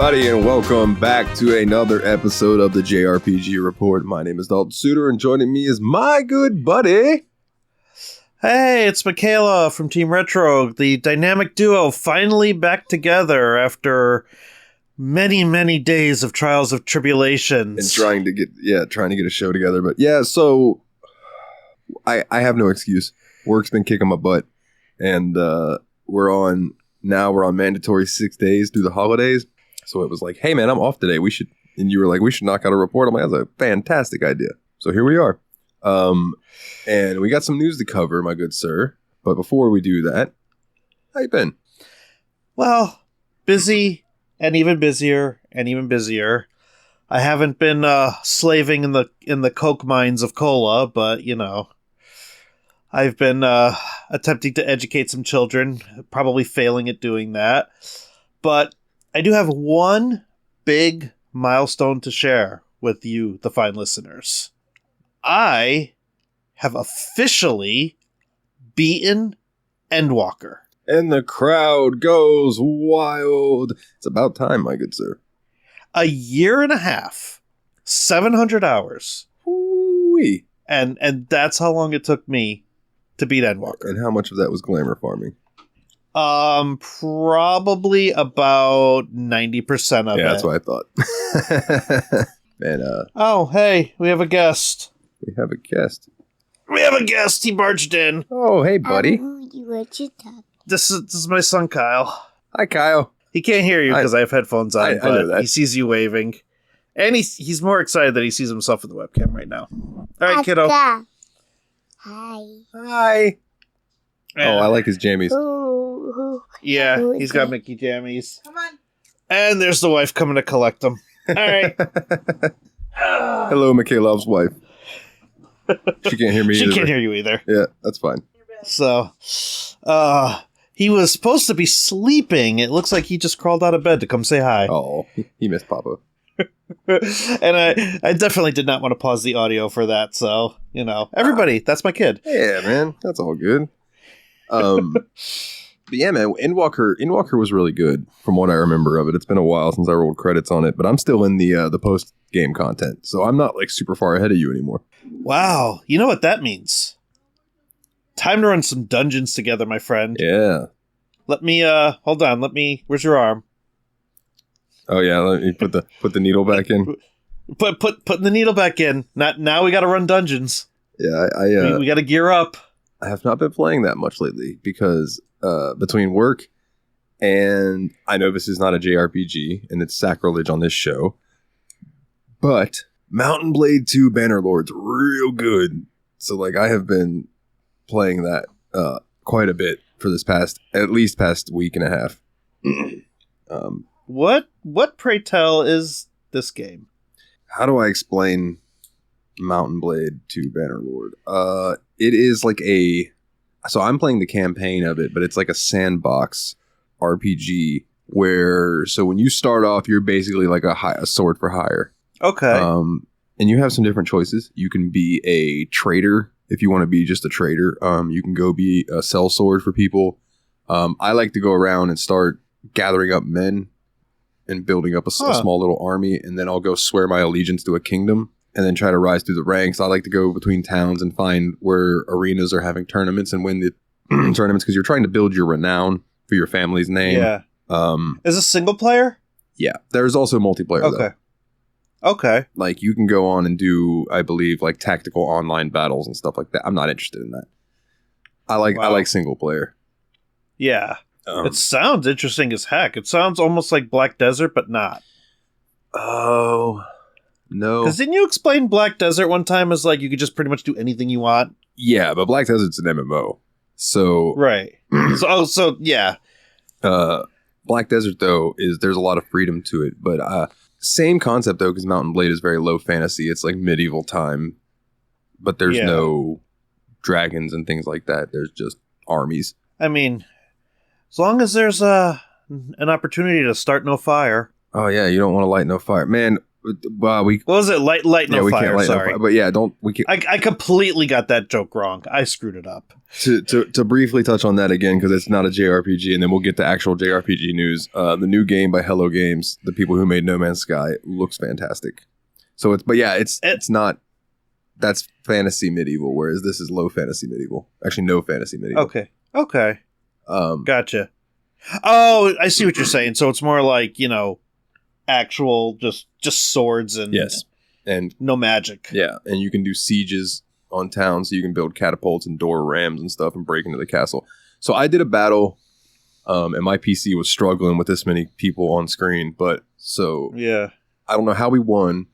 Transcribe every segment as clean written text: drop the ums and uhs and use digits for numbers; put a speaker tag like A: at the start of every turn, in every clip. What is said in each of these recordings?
A: everybody, and welcome back to another episode of the JRPG Report. My name is Dalton Suter, and joining me is my good buddy.
B: Hey, it's Michaela from Team Retro, the dynamic duo finally back together after many, many days of trials of tribulations.
A: And trying to get a show together. But yeah, so I have no excuse. Work's been kicking my butt, and we're on mandatory 6 days through the holidays. So it was like, hey man, I'm off today. And you were like, we should knock out a report. I'm like, that's a fantastic idea. So here we are. And we got some news to cover, my good sir. But before we do that, how you been?
B: Well, busy and even busier and even busier. I haven't been slaving in the coke mines of Cola, but you know, I've been attempting to educate some children, probably failing at doing that. But I do have one big milestone to share with you, the fine listeners. I have officially beaten Endwalker.
A: And the crowd goes wild. It's about time, my good sir.
B: A year and a half, 700 hours.
A: Ooh-wee.
B: And that's how long it took me to beat Endwalker.
A: And how much of that was glamour farming?
B: Probably about 90% of it.
A: Yeah, that's what I thought. Man,
B: oh, hey, we have a guest.
A: We have a guest.
B: He barged in.
A: Oh, hey, buddy.
B: This is my son, Kyle.
A: Hi, Kyle.
B: He can't hear you because I have headphones on,
A: I know that.
B: He sees you waving. And he's more excited that he sees himself in the webcam right now. All right, kiddo.
C: Hi.
A: Hi. Oh, I like his jammies.
B: Yeah, he's got Mickey jammies. Come on. And there's the wife coming to collect them. All right.
A: Hello, Michaela's wife. She can't hear me either.
B: She can't hear you either.
A: Yeah, that's fine.
B: So, he was supposed to be sleeping. It looks like he just crawled out of bed to come say hi.
A: Oh, he missed Papa.
B: And I definitely did not want to pause the audio for that. So, you know, everybody, that's my kid.
A: Yeah, man, that's all good. But yeah, man, Endwalker was really good from what I remember of it. It's been a while since I rolled credits on it, but I'm still in the post game content, so I'm not like super far ahead of you anymore.
B: Wow, you know what that means? Time to run some dungeons together, my friend.
A: Yeah.
B: Let me hold on. Where's your arm?
A: Oh yeah, let me put the needle back in.
B: Put the needle back in. Now we got to run dungeons.
A: Yeah,
B: we got to gear up.
A: I have not been playing that much lately because between work and I know this is not a JRPG and it's sacrilege on this show, but Mountain Blade 2 Bannerlord's real good. So like I have been playing that quite a bit for this past week and a half.
B: What pray tell is this game?
A: How do I explain Mountain Blade 2 Bannerlord? It is like so I'm playing the campaign of it, but it's like a sandbox RPG where, so when you start off, you're basically like a sword for hire.
B: Okay.
A: And you have some different choices. You can be a trader if you want to be just a trader. You can go be a sell sword for people. I like to go around and start gathering up men and building up a small little army, and then I'll go swear my allegiance to a kingdom and then try to rise through the ranks. I like to go between towns and find where arenas are having tournaments and win the tournaments because you're trying to build your renown for your family's name.
B: Yeah. Is this single player?
A: Yeah. There's also multiplayer,
B: okay.
A: though.
B: Okay.
A: Like, you can go on and do, I believe, like, tactical online battles and stuff like that. I'm not interested in that. I like single player.
B: Yeah. It sounds interesting as heck. It sounds almost like Black Desert, but not.
A: Oh, no.
B: Because didn't you explain Black Desert one time as like you could just pretty much do anything you want?
A: Yeah, but Black Desert's an MMO. So
B: right. so yeah.
A: Black Desert though there's a lot of freedom to it, but same concept though, because Mountain Blade is very low fantasy. It's like medieval time, but there's no dragons and things like that. There's just armies.
B: I mean, as long as there's an opportunity to start no fire.
A: Oh yeah, you don't want to light no fire, man. We
B: What was it? Light no
A: we
B: fire.
A: can't light no
B: Sorry.
A: fire. But yeah, don't we can
B: I completely got that joke wrong. I screwed it up.
A: to briefly touch on that again because it's not a JRPG, and then we'll get to actual JRPG news. The new game by Hello Games, the people who made No Man's Sky, looks fantastic. So it's not. That's fantasy medieval, whereas this is low fantasy medieval. Actually, no fantasy medieval.
B: Okay. Gotcha. Oh, I see what you're saying. So it's more like, actual just swords and
A: yes, and
B: no magic.
A: Yeah, and you can do sieges on towns, so you can build catapults and door rams and stuff and break into the castle. So I did a battle, and my PC was struggling with this many people on screen,
B: Yeah.
A: I don't know how we won,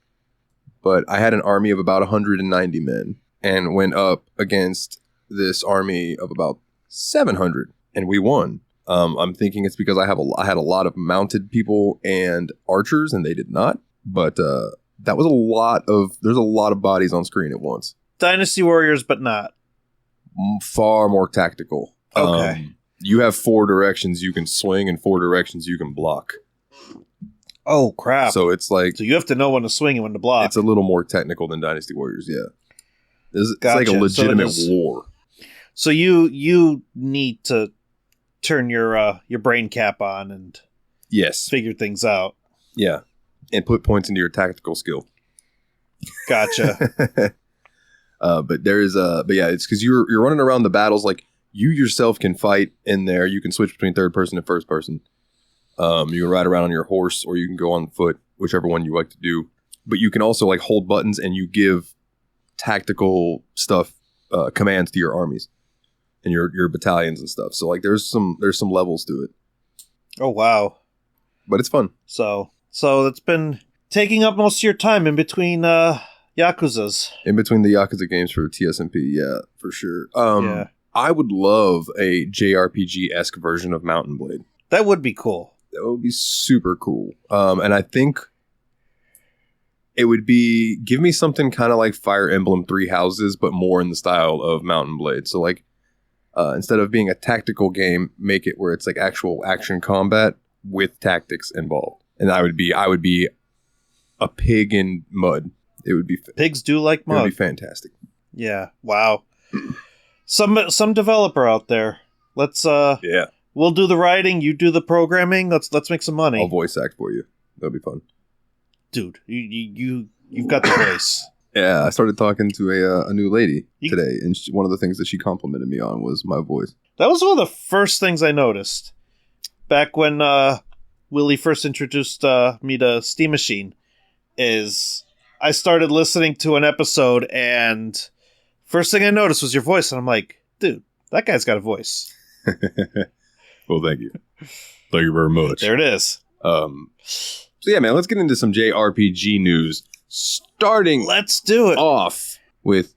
A: but I had an army of about 190 men and went up against this army of about 700, and we won. I'm thinking it's because I had a lot of mounted people and archers, and they did not. But that was there's a lot of bodies on screen at once.
B: Dynasty Warriors, but not.
A: Far more tactical.
B: Okay.
A: You have 4 directions you can swing and 4 directions you can block.
B: Oh, crap.
A: So it's like...
B: So you have to know when to swing and when to block.
A: It's a little more technical than Dynasty Warriors, yeah. It's
B: Gotcha.
A: like a legitimate war.
B: So you need to turn your brain cap on and
A: yes,
B: figure things out.
A: Yeah, and put points into your tactical skill.
B: Gotcha.
A: But yeah, it's because you're running around the battles like you yourself can fight in there. You can switch between third person and first person. You can ride around on your horse or you can go on foot, whichever one you like to do. But you can also like hold buttons and you give tactical stuff commands to your armies and your battalions and stuff. So like there's some levels to it.
B: Oh wow.
A: But it's fun.
B: So it's been taking up most of your time in between Yakuzas.
A: In between the Yakuza games for TSMP, yeah, for sure.
B: Yeah.
A: I would love a JRPG-esque version of Mountain Blade.
B: That would be cool.
A: That would be super cool. And I think it would be, give me something kind of like Fire Emblem Three Houses, but more in the style of Mountain Blade. So like, instead of being a tactical game, make it where it's like actual action combat with tactics involved. And I would be a pig in mud. It would be
B: pigs do like mud.
A: It would be fantastic.
B: Yeah. Wow. Some developer out there. Let's
A: yeah.
B: We'll do the writing, you do the programming. Let's make some money.
A: I'll voice act for you. That'll be fun.
B: Dude, you've got the voice.
A: Yeah, I started talking to a new lady today, and one of the things that she complimented me on was my voice.
B: That was one of the first things I noticed back when Willie first introduced me to Steam Machine. Is I started listening to an episode, and first thing I noticed was your voice, and I'm like, dude, that guy's got a voice.
A: Well, thank you. Thank you very much.
B: There it is.
A: So yeah, man, let's get into some JRPG news.
B: Let's do it.
A: Off with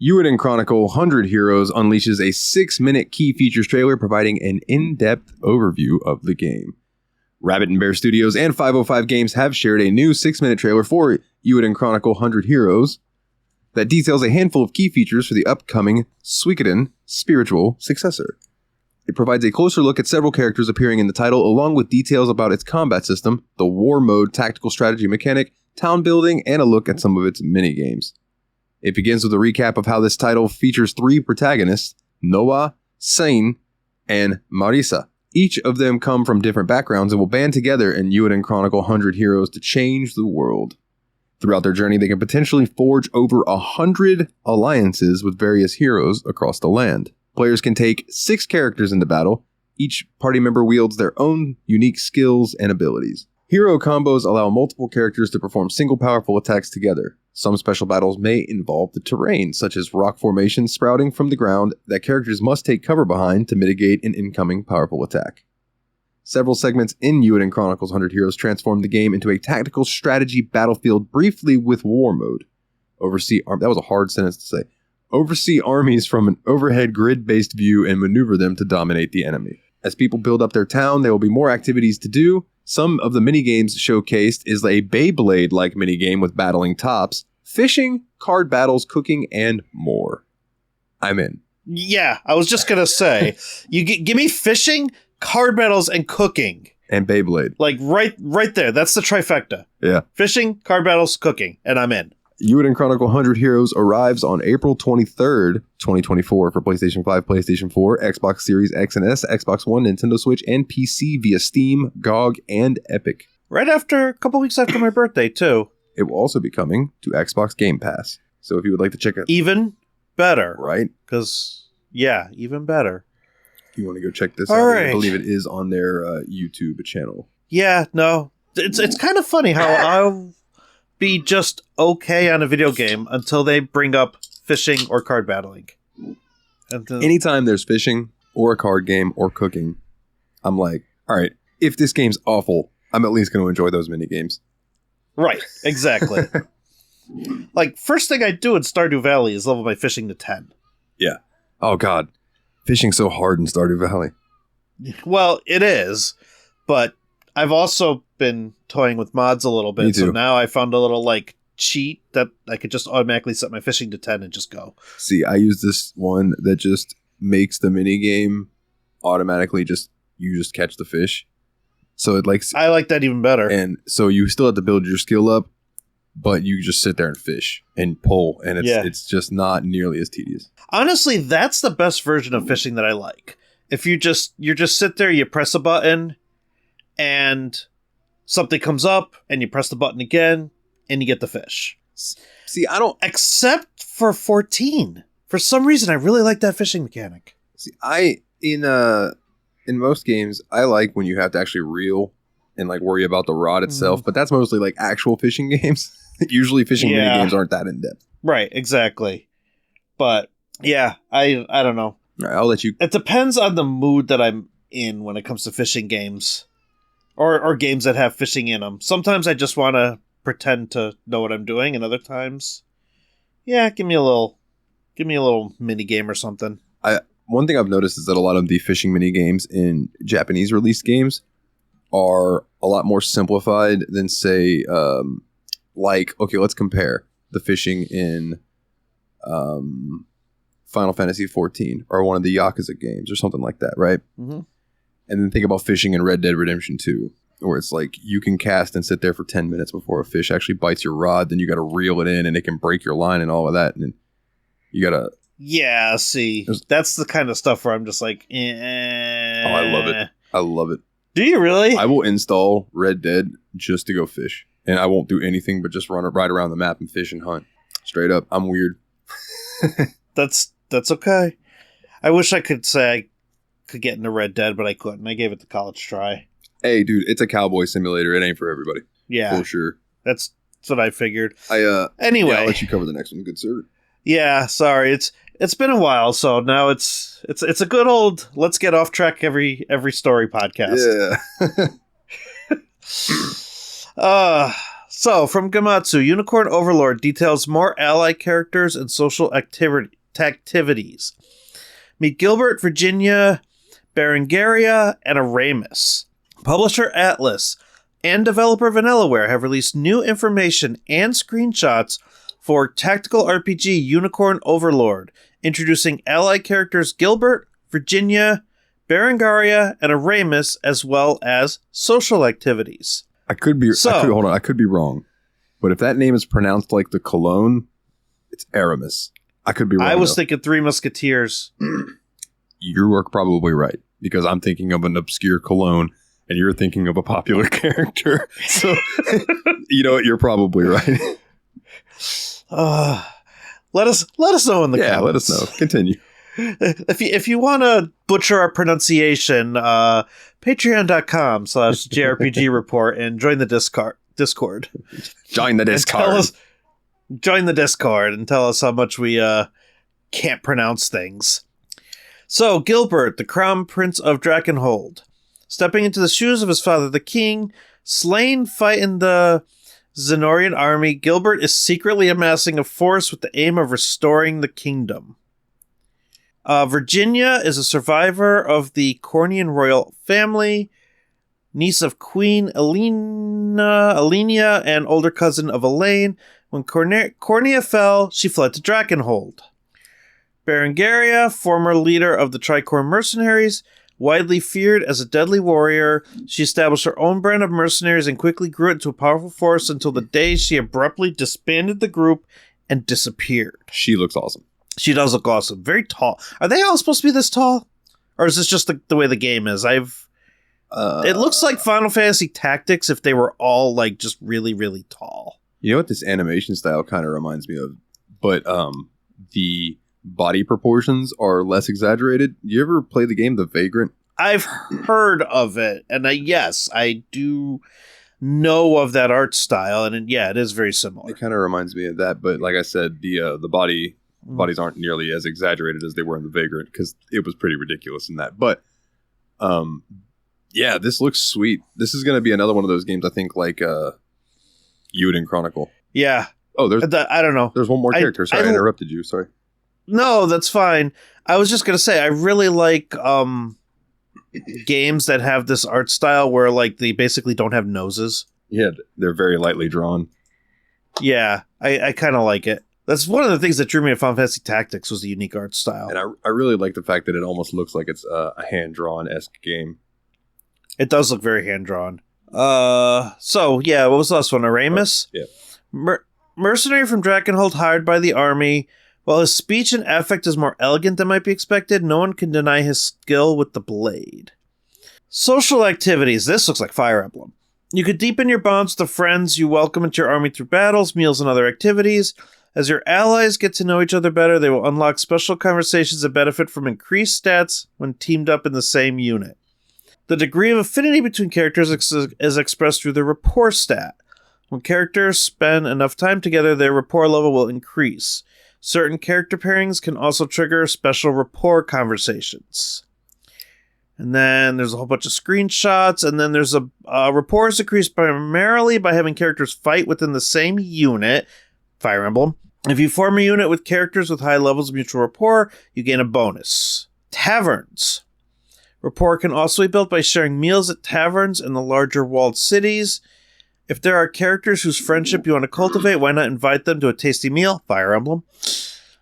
A: Yuiden Chronicle 100 Heroes unleashes a 6-minute key features trailer providing an in-depth overview of the game. Rabbit and Bear Studios and 505 Games have shared a new 6-minute trailer for Yuiden Chronicle 100 Heroes that details a handful of key features for the upcoming Suikoden spiritual successor. It provides a closer look at several characters appearing in the title, along with details about its combat system, the war mode tactical strategy mechanic, town building, and a look at some of its minigames. It begins with a recap of how this title features 3 protagonists, Noah, Sain, and Marisa. Each of them come from different backgrounds and will band together in Yuiden Chronicle 100 Heroes to change the world. Throughout their journey, they can potentially forge over 100 alliances with various heroes across the land. Players can take 6 characters into battle. Each party member wields their own unique skills and abilities. Hero combos allow multiple characters to perform single powerful attacks together. Some special battles may involve the terrain, such as rock formations sprouting from the ground that characters must take cover behind to mitigate an incoming powerful attack. Several segments in Yuiden Chronicles 100 Heroes transform the game into a tactical strategy battlefield briefly with war mode. That was a hard sentence to say. Oversee armies from an overhead grid-based view and maneuver them to dominate the enemy. As people build up their town, there will be more activities to do. Some of the minigames showcased is a Beyblade-like minigame with battling tops, fishing, card battles, cooking, and more. I'm in.
B: Yeah, I was just going to say, give me fishing, card battles, and cooking.
A: And Beyblade.
B: Like right there. That's the trifecta.
A: Yeah.
B: Fishing, card battles, cooking, and I'm in.
A: Euden Chronicle 100 Heroes arrives on April 23rd, 2024 for PlayStation 5, PlayStation 4, Xbox Series X and S, Xbox One, Nintendo Switch, and PC via Steam, GOG, and Epic.
B: Right after, a couple weeks after my birthday, too.
A: It will also be coming to Xbox Game Pass. So if you would like to check it...
B: Even better.
A: Right?
B: Because, yeah, even better.
A: If you want to go check this
B: All
A: out,
B: right.
A: I believe it is on their YouTube channel.
B: Yeah, no. It's kind of funny how I'll be just okay on a video game until they bring up fishing or card battling. And then,
A: Anytime there's fishing or a card game or cooking, I'm like, all right, if this game's awful, I'm at least going to enjoy those mini games.
B: right, exactly. Like, first thing I do in Stardew Valley is level my fishing to 10.
A: Yeah. Oh, God. Fishing's so hard in Stardew Valley.
B: Well, it is, but I've also been toying with mods a little
A: Me
B: bit, so
A: too.
B: now I found a little, like, cheat that I could just automatically set my fishing to 10 and just go.
A: See, I use this one that just makes the mini game automatically you just catch the fish. So it likes,
B: I like that even better.
A: and so you still have to build your skill up, but you just sit there and fish and pull, and it's just not nearly as tedious.
B: Honestly, that's the best version of fishing that I like. If you just sit there, you press a button, and something comes up, and you press the button again, and you get the fish.
A: See, I don't
B: Except for 14. For some reason, I really like that fishing mechanic.
A: see. In most games, I like when you have to actually reel and like worry about the rod itself, but that's mostly like actual fishing games. Usually, fishing mini games aren't that in depth.
B: Right, exactly. But yeah, I don't know.
A: All right, I'll let you.
B: It depends on the mood that I'm in when it comes to fishing games, or games that have fishing in them. Sometimes I just want to pretend to know what I'm doing, and other times, yeah, give me a little mini game or something.
A: One thing I've noticed is that a lot of the fishing mini games in Japanese released games are a lot more simplified than, say, okay, let's compare the fishing in Final Fantasy XIV or one of the Yakuza games or something like that, right?
B: Mm-hmm.
A: And then think about fishing in Red Dead Redemption 2, where it's like you can cast and sit there for 10 minutes before a fish actually bites your rod, then you got to reel it in and it can break your line and all of that, and then you got to...
B: Yeah, see, that's the kind of stuff where I'm just like, eh.
A: Oh, I love it. I love it.
B: Do you really?
A: I will install Red Dead just to go fish. And I won't do anything but just run right around the map and fish and hunt. Straight up. I'm weird.
B: That's okay. I wish I could say I could get into Red Dead, but I couldn't. I gave it the college try.
A: Hey, dude, it's a cowboy simulator. It ain't for everybody.
B: Yeah.
A: For sure.
B: That's what I figured.
A: Anyway.
B: Yeah,
A: I'll let you cover the next one. Good sir.
B: Yeah, sorry. It's been a while, so now it's a good old let's get off track every story podcast.
A: Yeah.
B: So from Gamatsu, Unicorn Overlord details more ally characters and social activities. Meet Gilbert, Virginia, Berengaria, and Aramis. Publisher Atlas and developer Vanillaware have released new information and screenshots for tactical RPG Unicorn Overlord, introducing ally characters Gilbert, Virginia, Berengaria, and Aramis, as well as social activities.
A: I could be wrong. But if that name is pronounced like the cologne, it's Aramis. I could be wrong.
B: I was thinking Three Musketeers.
A: You are probably right, because I'm thinking of an obscure cologne and you're thinking of a popular character. So, you know what? You're probably right.
B: Let us know in the comments.
A: Yeah, let us know. Continue.
B: If you want to butcher our pronunciation, patreon.com/JRPG Report and join the Discord.
A: Join the Discord.
B: Join the Discord and tell us how much we can't pronounce things. So, Gilbert, the Crown Prince of Drakenhold, stepping into the shoes of his father, the king, slain fighting the Zenorian army, Gilbert is secretly amassing a force with the aim of restoring the kingdom. Virginia is a survivor of the Cornian royal family, niece of Queen Elenia, and older cousin of Elaine. When Cornia fell, she fled to Drakenhold. Berengaria, former leader of the Tricorn mercenaries, Widely feared as a deadly warrior, she established her own brand of mercenaries and quickly grew it into a powerful force until the day she abruptly disbanded the group and disappeared.
A: She looks awesome.
B: She does look awesome. Very tall. Are they all supposed to be this tall? Or is this just the way the game is? It looks like Final Fantasy Tactics if they were all like just really, really tall.
A: You know what this animation style kind of reminds me of? But the body proportions are less exaggerated. You ever play the game The Vagrant?
B: I've heard of it, and yes, I do know of that art style, and yeah, it is very similar.
A: It kind of reminds me of that, but like I said, the bodies aren't nearly as exaggerated as they were in The Vagrant because it was pretty ridiculous in that. But yeah, this looks sweet. This is going to be another one of those games, I think, like Euden Chronicle.
B: Yeah.
A: Oh,
B: I don't know.
A: There's one more character. Sorry, I interrupted you. Sorry.
B: No, that's fine. I was just going to say, I really like games that have this art style where like they basically don't have noses.
A: Yeah, they're very lightly drawn.
B: Yeah, I kind of like it. That's one of the things that drew me to Final Fantasy Tactics was the unique art style.
A: And I really like the fact that it almost looks like it's a hand-drawn-esque game.
B: It does look very hand-drawn. So, yeah, what was the last one? Aramis?
A: Yeah.
B: Mercenary from Drakenhold hired by the army. While his speech and affect is more elegant than might be expected, no one can deny his skill with the blade. Social activities. This looks like Fire Emblem. You could deepen your bonds with the friends you welcome into your army through battles, meals, and other activities. As your allies get to know each other better, they will unlock special conversations that benefit from increased stats when teamed up in the same unit. The degree of affinity between characters is expressed through the rapport stat. When characters spend enough time together, their rapport level will increase. Certain character pairings can also trigger special rapport conversations. And then there's a whole bunch of screenshots, and then there's a rapport is increased primarily by having characters fight within the same unit, Fire Emblem. If you form a unit with characters with high levels of mutual rapport, you gain a bonus. Taverns. Rapport can also be built by sharing meals at taverns in the larger walled cities. If there are characters whose friendship you want to cultivate, why not invite them to a tasty meal? Fire Emblem.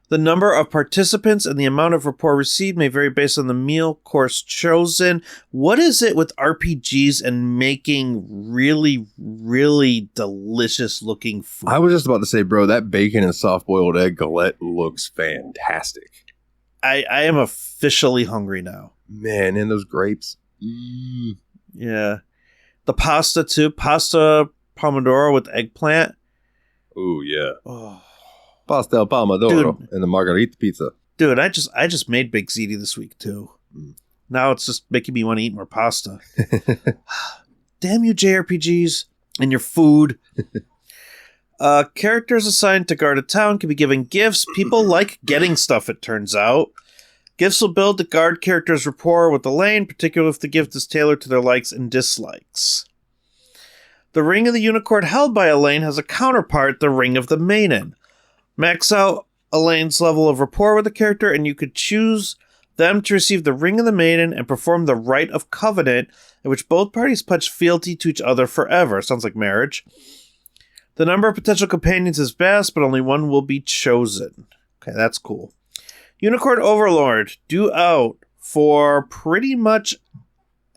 B: The number of participants and the amount of rapport received may vary based on the meal course chosen. What is it with RPGs and making really, really delicious looking food?
A: I was just about to say, bro, that bacon and soft-boiled egg galette looks fantastic.
B: I am officially hungry now.
A: Man, and those grapes.
B: Yeah. The pasta, too. Pasta pomodoro with eggplant.
A: Ooh, yeah.
B: Oh.
A: Pasta al pomodoro and the margarita pizza.
B: Dude, I just made Big Ziti this week, too. Now it's just making me want to eat more pasta. Damn you, JRPGs, and your food. Characters assigned to guard a town can be given gifts. People like getting stuff, it turns out. Gifts will build the guard character's rapport with the lane, particularly if the gift is tailored to their likes and dislikes. The Ring of the Unicorn held by a lane has a counterpart, the Ring of the Maiden. Max out a lane's level of rapport with the character, and you could choose them to receive the Ring of the Maiden and perform the Rite of Covenant, in which both parties pledge fealty to each other forever. Sounds like marriage. The number of potential companions is vast, but only one will be chosen. Okay, that's cool. Unicorn Overlord, due out for pretty much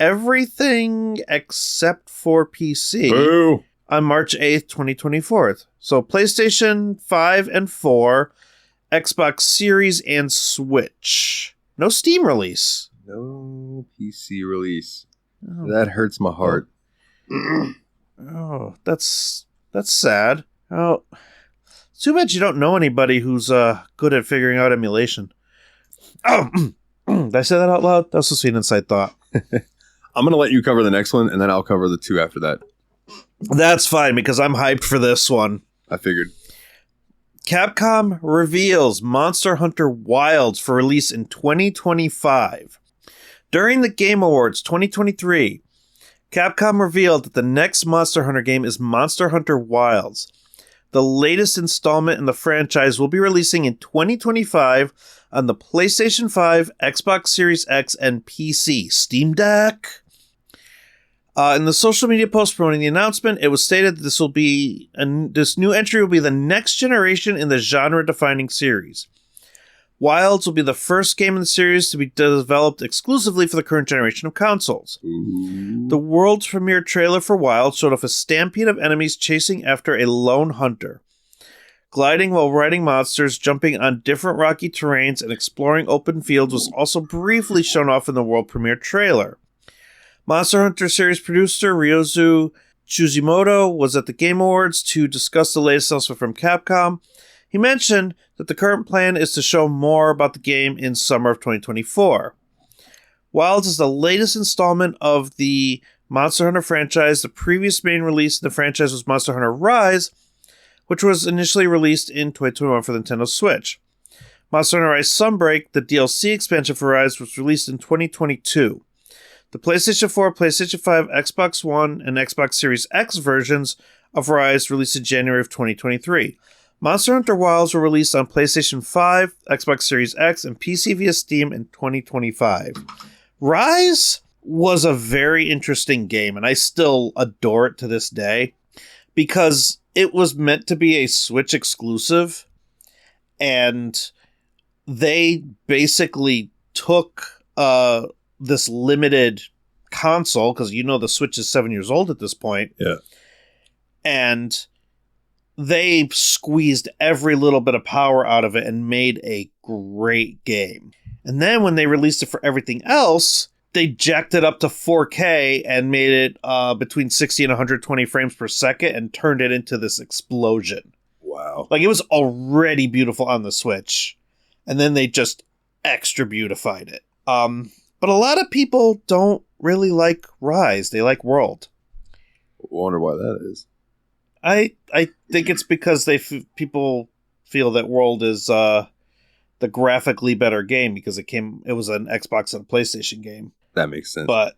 B: everything except for PC.
A: Boo.
B: On March 8th, 2024. So PlayStation 5 and 4, Xbox Series, and Switch. No Steam release.
A: No PC release. Oh. That hurts my heart.
B: Oh, that's sad. Oh, it's too bad you don't know anybody who's good at figuring out emulation. Oh, did I say that out loud? That was supposed to be an inside thought.
A: I'm going to let you cover the next one, and then I'll cover the two after that.
B: That's fine, because I'm hyped for this one.
A: I figured.
B: Capcom reveals Monster Hunter Wilds for release in 2025. During the Game Awards 2023, Capcom revealed that the next Monster Hunter game is Monster Hunter Wilds. The latest installment in the franchise will be releasing in 2025 on the PlayStation 5, Xbox Series X, and PC. Steam Deck. In the social media post promoting the announcement, it was stated that this new entry will be the next generation in the genre-defining series. Wilds will be the first game in the series to be developed exclusively for the current generation of consoles.
A: Ooh.
B: The world's premiere trailer for Wilds showed off a stampede of enemies chasing after a lone hunter. Gliding while riding monsters, jumping on different rocky terrains, and exploring open fields was also briefly shown off in the world premiere trailer. Monster Hunter series producer Ryozu Chuzimoto was at the Game Awards to discuss the latest announcement from Capcom. He mentioned that the current plan is to show more about the game in summer of 2024. Wilds is the latest installment of the Monster Hunter franchise. The previous main release in the franchise was Monster Hunter Rise, which was initially released in 2021 for the Nintendo Switch. Monster Hunter Rise Sunbreak, the DLC expansion for Rise, was released in 2022. The PlayStation 4, PlayStation 5, Xbox One, and Xbox Series X versions of Rise released in January of 2023. Monster Hunter Wilds were released on PlayStation 5, Xbox Series X, and PC via Steam in 2025. Rise was a very interesting game, and I still adore it to this day, because it was meant to be a Switch exclusive, and they basically took this limited console, because the Switch is 7 years old at this point, and they squeezed every little bit of power out of it and made a great game. And then when they released it for everything else, they jacked it up to 4K and made it between 60 and 120 frames per second and turned it into this explosion.
A: Wow.
B: Like, it was already beautiful on the Switch, and then they just extra beautified it. But a lot of people don't really like Rise. They like World.
A: I wonder why that is.
B: I think it's because people feel that World is the graphically better game because it was an Xbox and a PlayStation game.
A: That makes sense.
B: But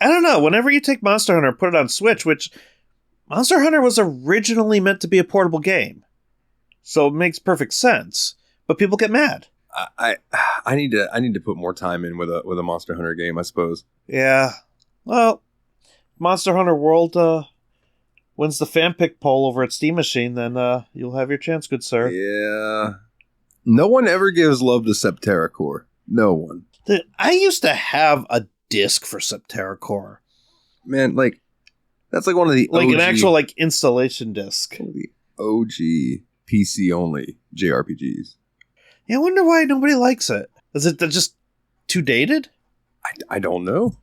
B: I don't know. Whenever you take Monster Hunter and put it on Switch, which Monster Hunter was originally meant to be a portable game, so it makes perfect sense. But people get mad.
A: I need to put more time in with a Monster Hunter game, I suppose.
B: Yeah. Well, Monster Hunter World wins the fan pick poll over at Steam Machine, then you'll have your chance, good sir.
A: Yeah. No one ever gives love to Septerra Core. No one.
B: Dude, I used to have a disc for Septerra Core.
A: Man, like, that's like one of the
B: like
A: OG,
B: an actual installation disc.
A: one of the OG PC only JRPGs.
B: Yeah, I wonder why nobody likes it. Is it just too dated?
A: I don't know.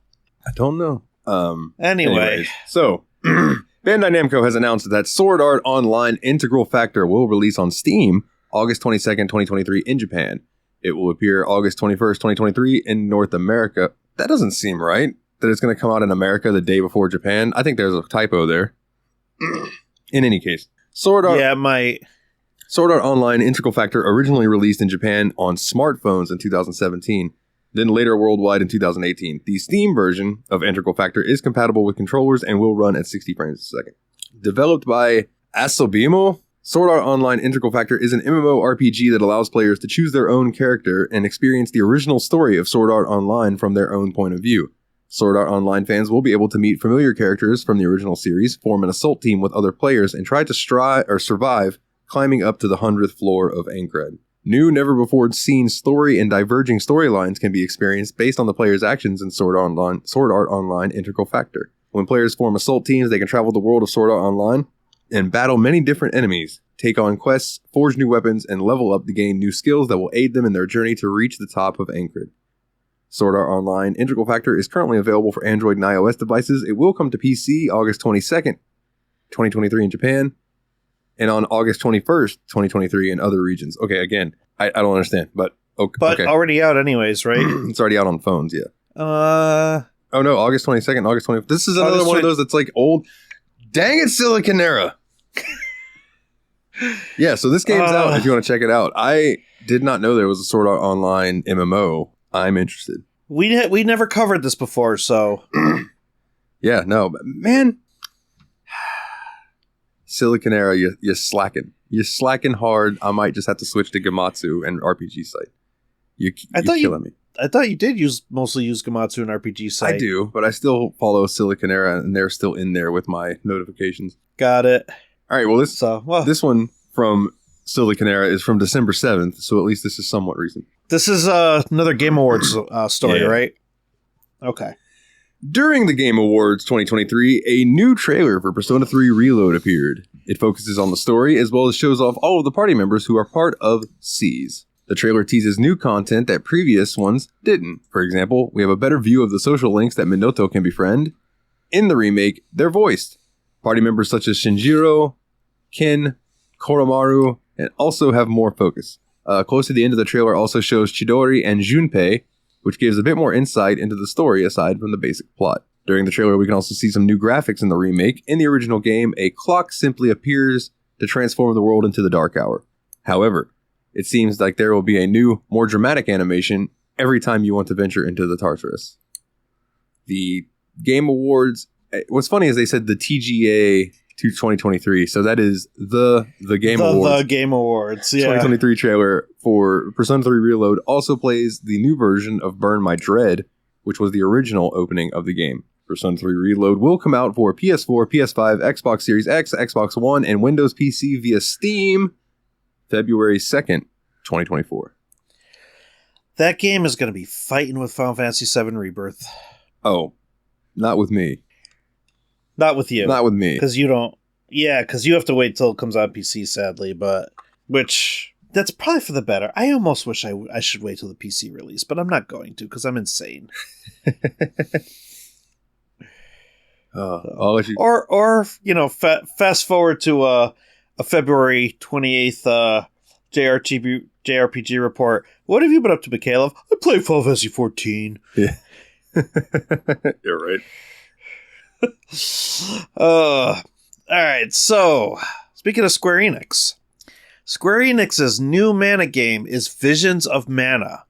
B: Anyway.
A: So Bandai Namco has announced that Sword Art Online Integral Factor will release on Steam August 22nd, 2023 in Japan. It will appear August 21st, 2023 in North America. That doesn't seem right, that it's going to come out in America the day before Japan. I think there's a typo there. In any case, Sword Art Online Integral Factor originally released in Japan on smartphones in 2017, then later worldwide in 2018. The Steam version of Integral Factor is compatible with controllers and will run at 60 frames a second. Developed by Asobimo, Sword Art Online Integral Factor is an MMORPG that allows players to choose their own character and experience the original story of Sword Art Online from their own point of view. Sword Art Online fans will be able to meet familiar characters from the original series, form an assault team with other players, and try to survive climbing up to the 100th floor of Aincrad. New, never-before-seen story and diverging storylines can be experienced based on the player's actions in Sword Art Online Integral Factor. When players form assault teams, they can travel the world of Sword Art Online and battle many different enemies, take on quests, forge new weapons, and level up to gain new skills that will aid them in their journey to reach the top of Aincrad. Sword Art Online Integral Factor is currently available for Android and iOS devices. It will come to PC August 22nd, 2023 in Japan, and on August 21st, 2023 in other regions. Okay, again, I don't understand, but okay.
B: But already out anyways, right?
A: It's already out on phones, yeah. Oh no, August 22nd, August 20th. This is another one of those that's like old. Dang it, Siliconera! Yeah, so this game's out if you want to check it out. I did not know there was a Sword Art Online MMO. I'm interested.
B: We never covered this before, so...
A: Yeah, no, but man... Siliconera, you're slacking. You're slacking hard. I might just have to switch to Gamatsu and RPG Site. You're killing me.
B: I thought you did mostly use Gamatsu and RPG Site.
A: I do, but I still follow Siliconera, and they're still in there with my notifications.
B: Got it.
A: All right, well, this one from Silicon Era is from December 7th, so at least this is somewhat recent.
B: This is another Game Awards story, right? Okay.
A: During the Game Awards 2023, a new trailer for Persona 3 Reload appeared. It focuses on the story as well as shows off all of the party members who are part of SEES. The trailer teases new content that previous ones didn't. For example, we have a better view of the social links that Minoto can befriend. In the remake, they're voiced. Party members such as Shinjiro, Ken, Koromaru, and also have more focus. Close to the end of the trailer also shows Chidori and Junpei, which gives a bit more insight into the story aside from the basic plot. During the trailer, we can also see some new graphics in the remake. In the original game, a clock simply appears to transform the world into the Dark Hour. However, it seems like there will be a new, more dramatic animation every time you want to venture into the Tartarus. The Game Awards, what's funny is they said the TGA to 2023, so that is the Game Awards.
B: The Game Awards, yeah.
A: 2023 trailer for Persona 3 Reload also plays the new version of Burn My Dread, which was the original opening of the game. Persona 3 Reload will come out for PS4, PS5, Xbox Series X, Xbox One, and Windows PC via Steam February 2nd, 2024.
B: That game is going to be fighting with Final Fantasy VII Rebirth.
A: Oh, not with me.
B: Not with you.
A: Not with me.
B: Because you don't... Yeah, because you have to wait till it comes out on PC, sadly, but... Which... That's probably for the better. I almost wish I should wait till the PC release, but I'm not going to, because I'm insane.
A: I'll let you...
B: Or you know, fast forward to a February 28th JRPG report. What have you been up to, Mikhailov? I play Final Fantasy 14.
A: Yeah. You're right.
B: All right, so speaking of Square Enix's new mana game is Visions of Mana.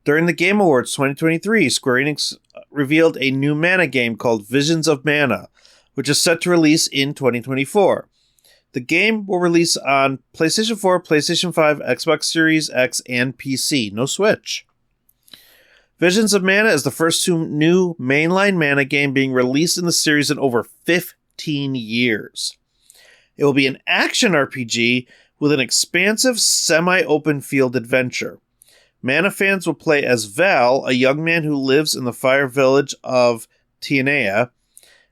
B: During the Game Awards 2023, Square Enix revealed a new mana game called Visions of Mana, which is set to release in 2024. The game will release on PlayStation 4, PlayStation 5, Xbox Series X, and PC. No Switch. Visions of Mana is the first new mainline mana game being released in the series in over 15 years. It will be an action RPG with an expansive semi-open field adventure. Mana fans will play as Val, a young man who lives in the fire village of Tianea.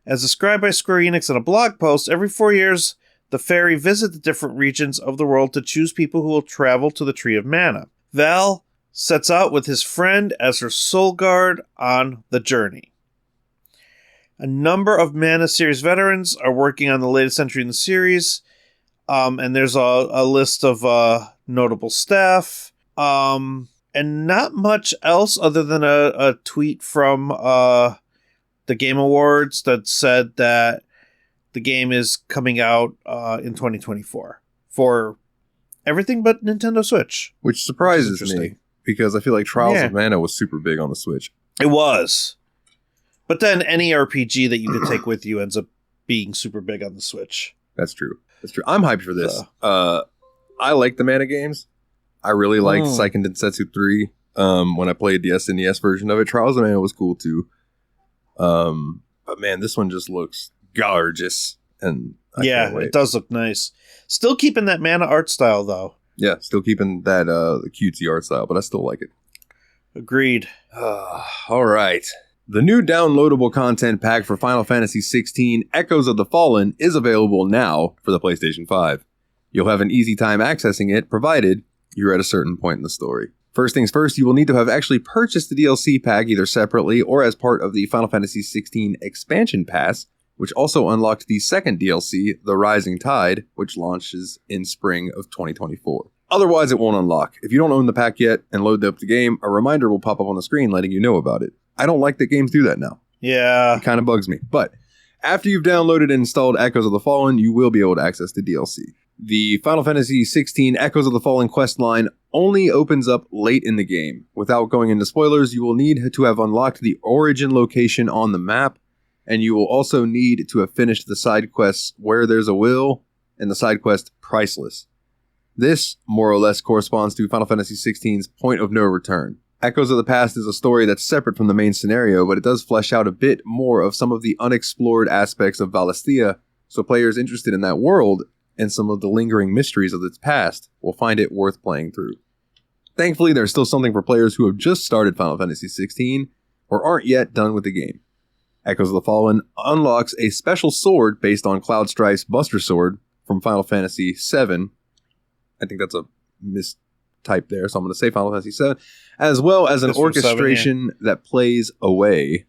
B: As described by Square Enix in a blog post, every 4 years, the fairy visit the different regions of the world to choose people who will travel to the Tree of Mana. Val sets out with his friend as her soul guard on the journey. A number of Mana series veterans are working on the latest entry in the series, and there's a list of notable staff, and not much else other than a tweet from the Game Awards that said that the game is coming out in 2024 for everything but Nintendo Switch.
A: Which surprises me, because I feel like Trials of Mana was super big on the Switch.
B: It was. But then any RPG that you could take with you ends up being super big on the Switch.
A: That's true. I'm hyped for this. I like the Mana games. I really liked Seiken Densetsu 3 when I played the SNES version of it. Trials of Mana was cool too. But man, this one just looks gorgeous. And I can't wait.
B: It does look nice. Still keeping that Mana art style though.
A: Yeah, still keeping that the cutesy art style, but I still like it.
B: Agreed.
A: All right. The new downloadable content pack for Final Fantasy XVI, Echoes of the Fallen, is available now for the PlayStation 5. You'll have an easy time accessing it, provided you're at a certain point in the story. First things first, you will need to have actually purchased the DLC pack either separately or as part of the Final Fantasy XVI Expansion Pass, which also unlocked the second DLC, The Rising Tide, which launches in spring of 2024. Otherwise, it won't unlock. If you don't own the pack yet and load up the game, a reminder will pop up on the screen letting you know about it. I don't like that games do that now.
B: Yeah.
A: It kind of bugs me. But after you've downloaded and installed Echoes of the Fallen, you will be able to access the DLC. The Final Fantasy XVI Echoes of the Fallen quest line only opens up late in the game. Without going into spoilers, you will need to have unlocked the origin location on the map, and you will also need to have finished the side quests Where There's a Will and the side quest Priceless. This, more or less, corresponds to Final Fantasy XVI's Point of No Return. Echoes of the Past is a story that's separate from the main scenario, but it does flesh out a bit more of some of the unexplored aspects of Valisthea, so players interested in that world and some of the lingering mysteries of its past will find it worth playing through. Thankfully, there's still something for players who have just started Final Fantasy XVI or aren't yet done with the game. Echoes of the Fallen unlocks a special sword based on Cloud Strife's Buster Sword from Final Fantasy VII. I think that's a mistype there, so I'm going to say Final Fantasy VII. As well as an orchestration that plays away,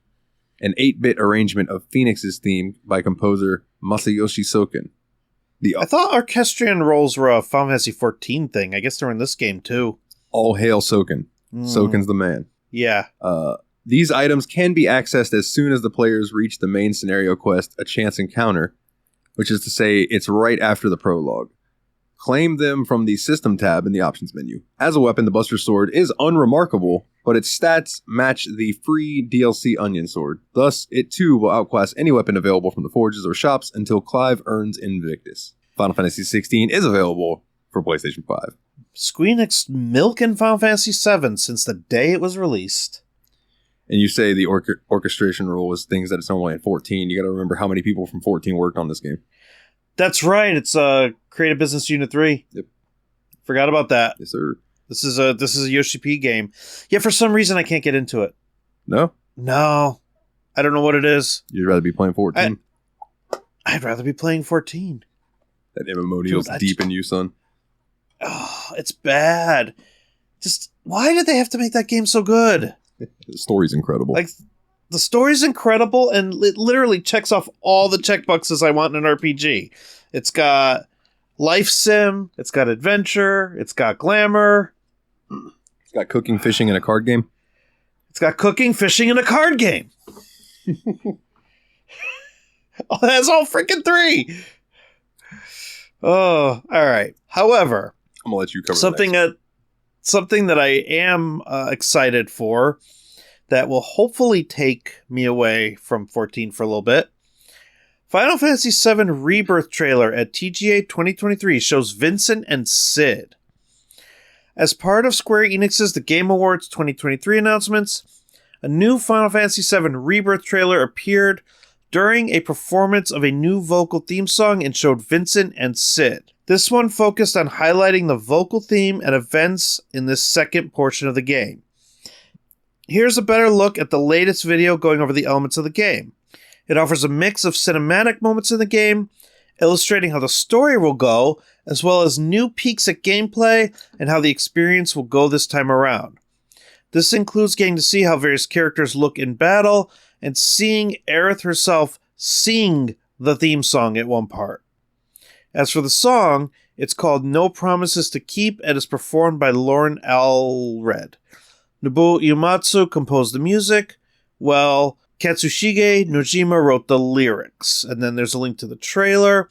A: an 8-bit arrangement of Phoenix's theme by composer Masayoshi Soken.
B: I thought orchestrion rolls were a Final Fantasy 14 thing. I guess they're in this game too.
A: All hail Soken. Soken's the man.
B: Yeah.
A: These items can be accessed as soon as the players reach the main scenario quest, A Chance Encounter, which is to say it's right after the prologue. Claim them from the System tab in the Options menu. As a weapon, the Buster Sword is unremarkable, but its stats match the free DLC Onion Sword. Thus, it too will outclass any weapon available from the forges or shops until Clive earns Invictus. Final Fantasy XVI is available for PlayStation 5.
B: Squeenix milking Final Fantasy VII since the day it was released.
A: And you say the orchestration rule is things that it's normally in 14. You got to remember how many people from 14 worked on this game.
B: That's right. It's Creative Business Unit 3.
A: Yep.
B: Forgot about that.
A: Yes, sir.
B: This is a Yoshi P game. Yeah, for some reason I can't get into it.
A: No?
B: No. I don't know what it is.
A: You'd rather be playing 14?
B: I'd rather be playing 14.
A: That MMO deal's deep in you, son.
B: Oh, it's bad. Just, why did they have to make that game so good?
A: The story's incredible.
B: Like, the story's incredible, and it literally checks off all the checkboxes I want in an RPG. It's got life sim, it's got adventure, it's got glamour.
A: It's got cooking, fishing, and a card game.
B: It's got cooking, fishing, and a card game. Oh, that's all freaking 3. Oh, all right. However,
A: I'm gonna let you cover
B: something that I am excited for that will hopefully take me away from 14 for a little bit. Final Fantasy VII Rebirth trailer at TGA 2023 shows Vincent and Cid. As part of Square Enix's The Game Awards 2023 announcements, a new Final Fantasy VII Rebirth trailer appeared during a performance of a new vocal theme song and showed Vincent and Cid. This one focused on highlighting the vocal theme and events in this second portion of the game. Here's a better look at the latest video going over the elements of the game. It offers a mix of cinematic moments in the game, illustrating how the story will go, as well as new peeks at gameplay and how the experience will go this time around. This includes getting to see how various characters look in battle, and seeing Aerith herself sing the theme song at one part. As for the song, it's called No Promises to Keep and is performed by Lauren Allred. Nobuo Uematsu composed the music, while Katsushige Nojima wrote the lyrics. And then there's a link to the trailer.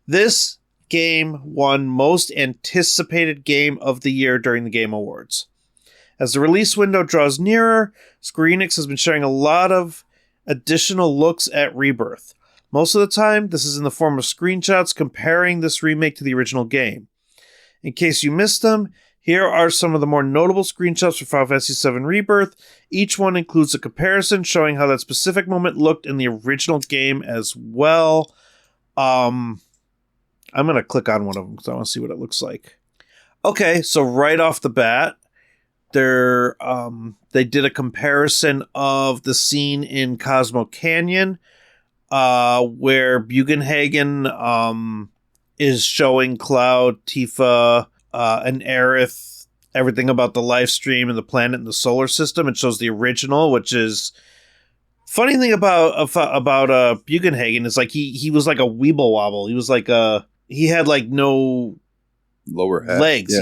B: This game won Most Anticipated Game of the Year during the Game Awards. As the release window draws nearer, Square Enix has been sharing a lot of additional looks at Rebirth. Most of the time, this is in the form of screenshots comparing this remake to the original game. In case you missed them, here are some of the more notable screenshots for Final Fantasy VII Rebirth. Each one includes a comparison showing how that specific moment looked in the original game as well. I'm going to click on one of them because I want to see what it looks like. Okay, so right off the bat, they did a comparison of the scene in Cosmo Canyon, where Bugenhagen is showing Cloud, Tifa, and Aerith everything about the live stream and the planet and the solar system. It shows the original, which is funny thing about Bugenhagen is like he was like a weeble wobble. He was like he had like no
A: lower half
B: legs.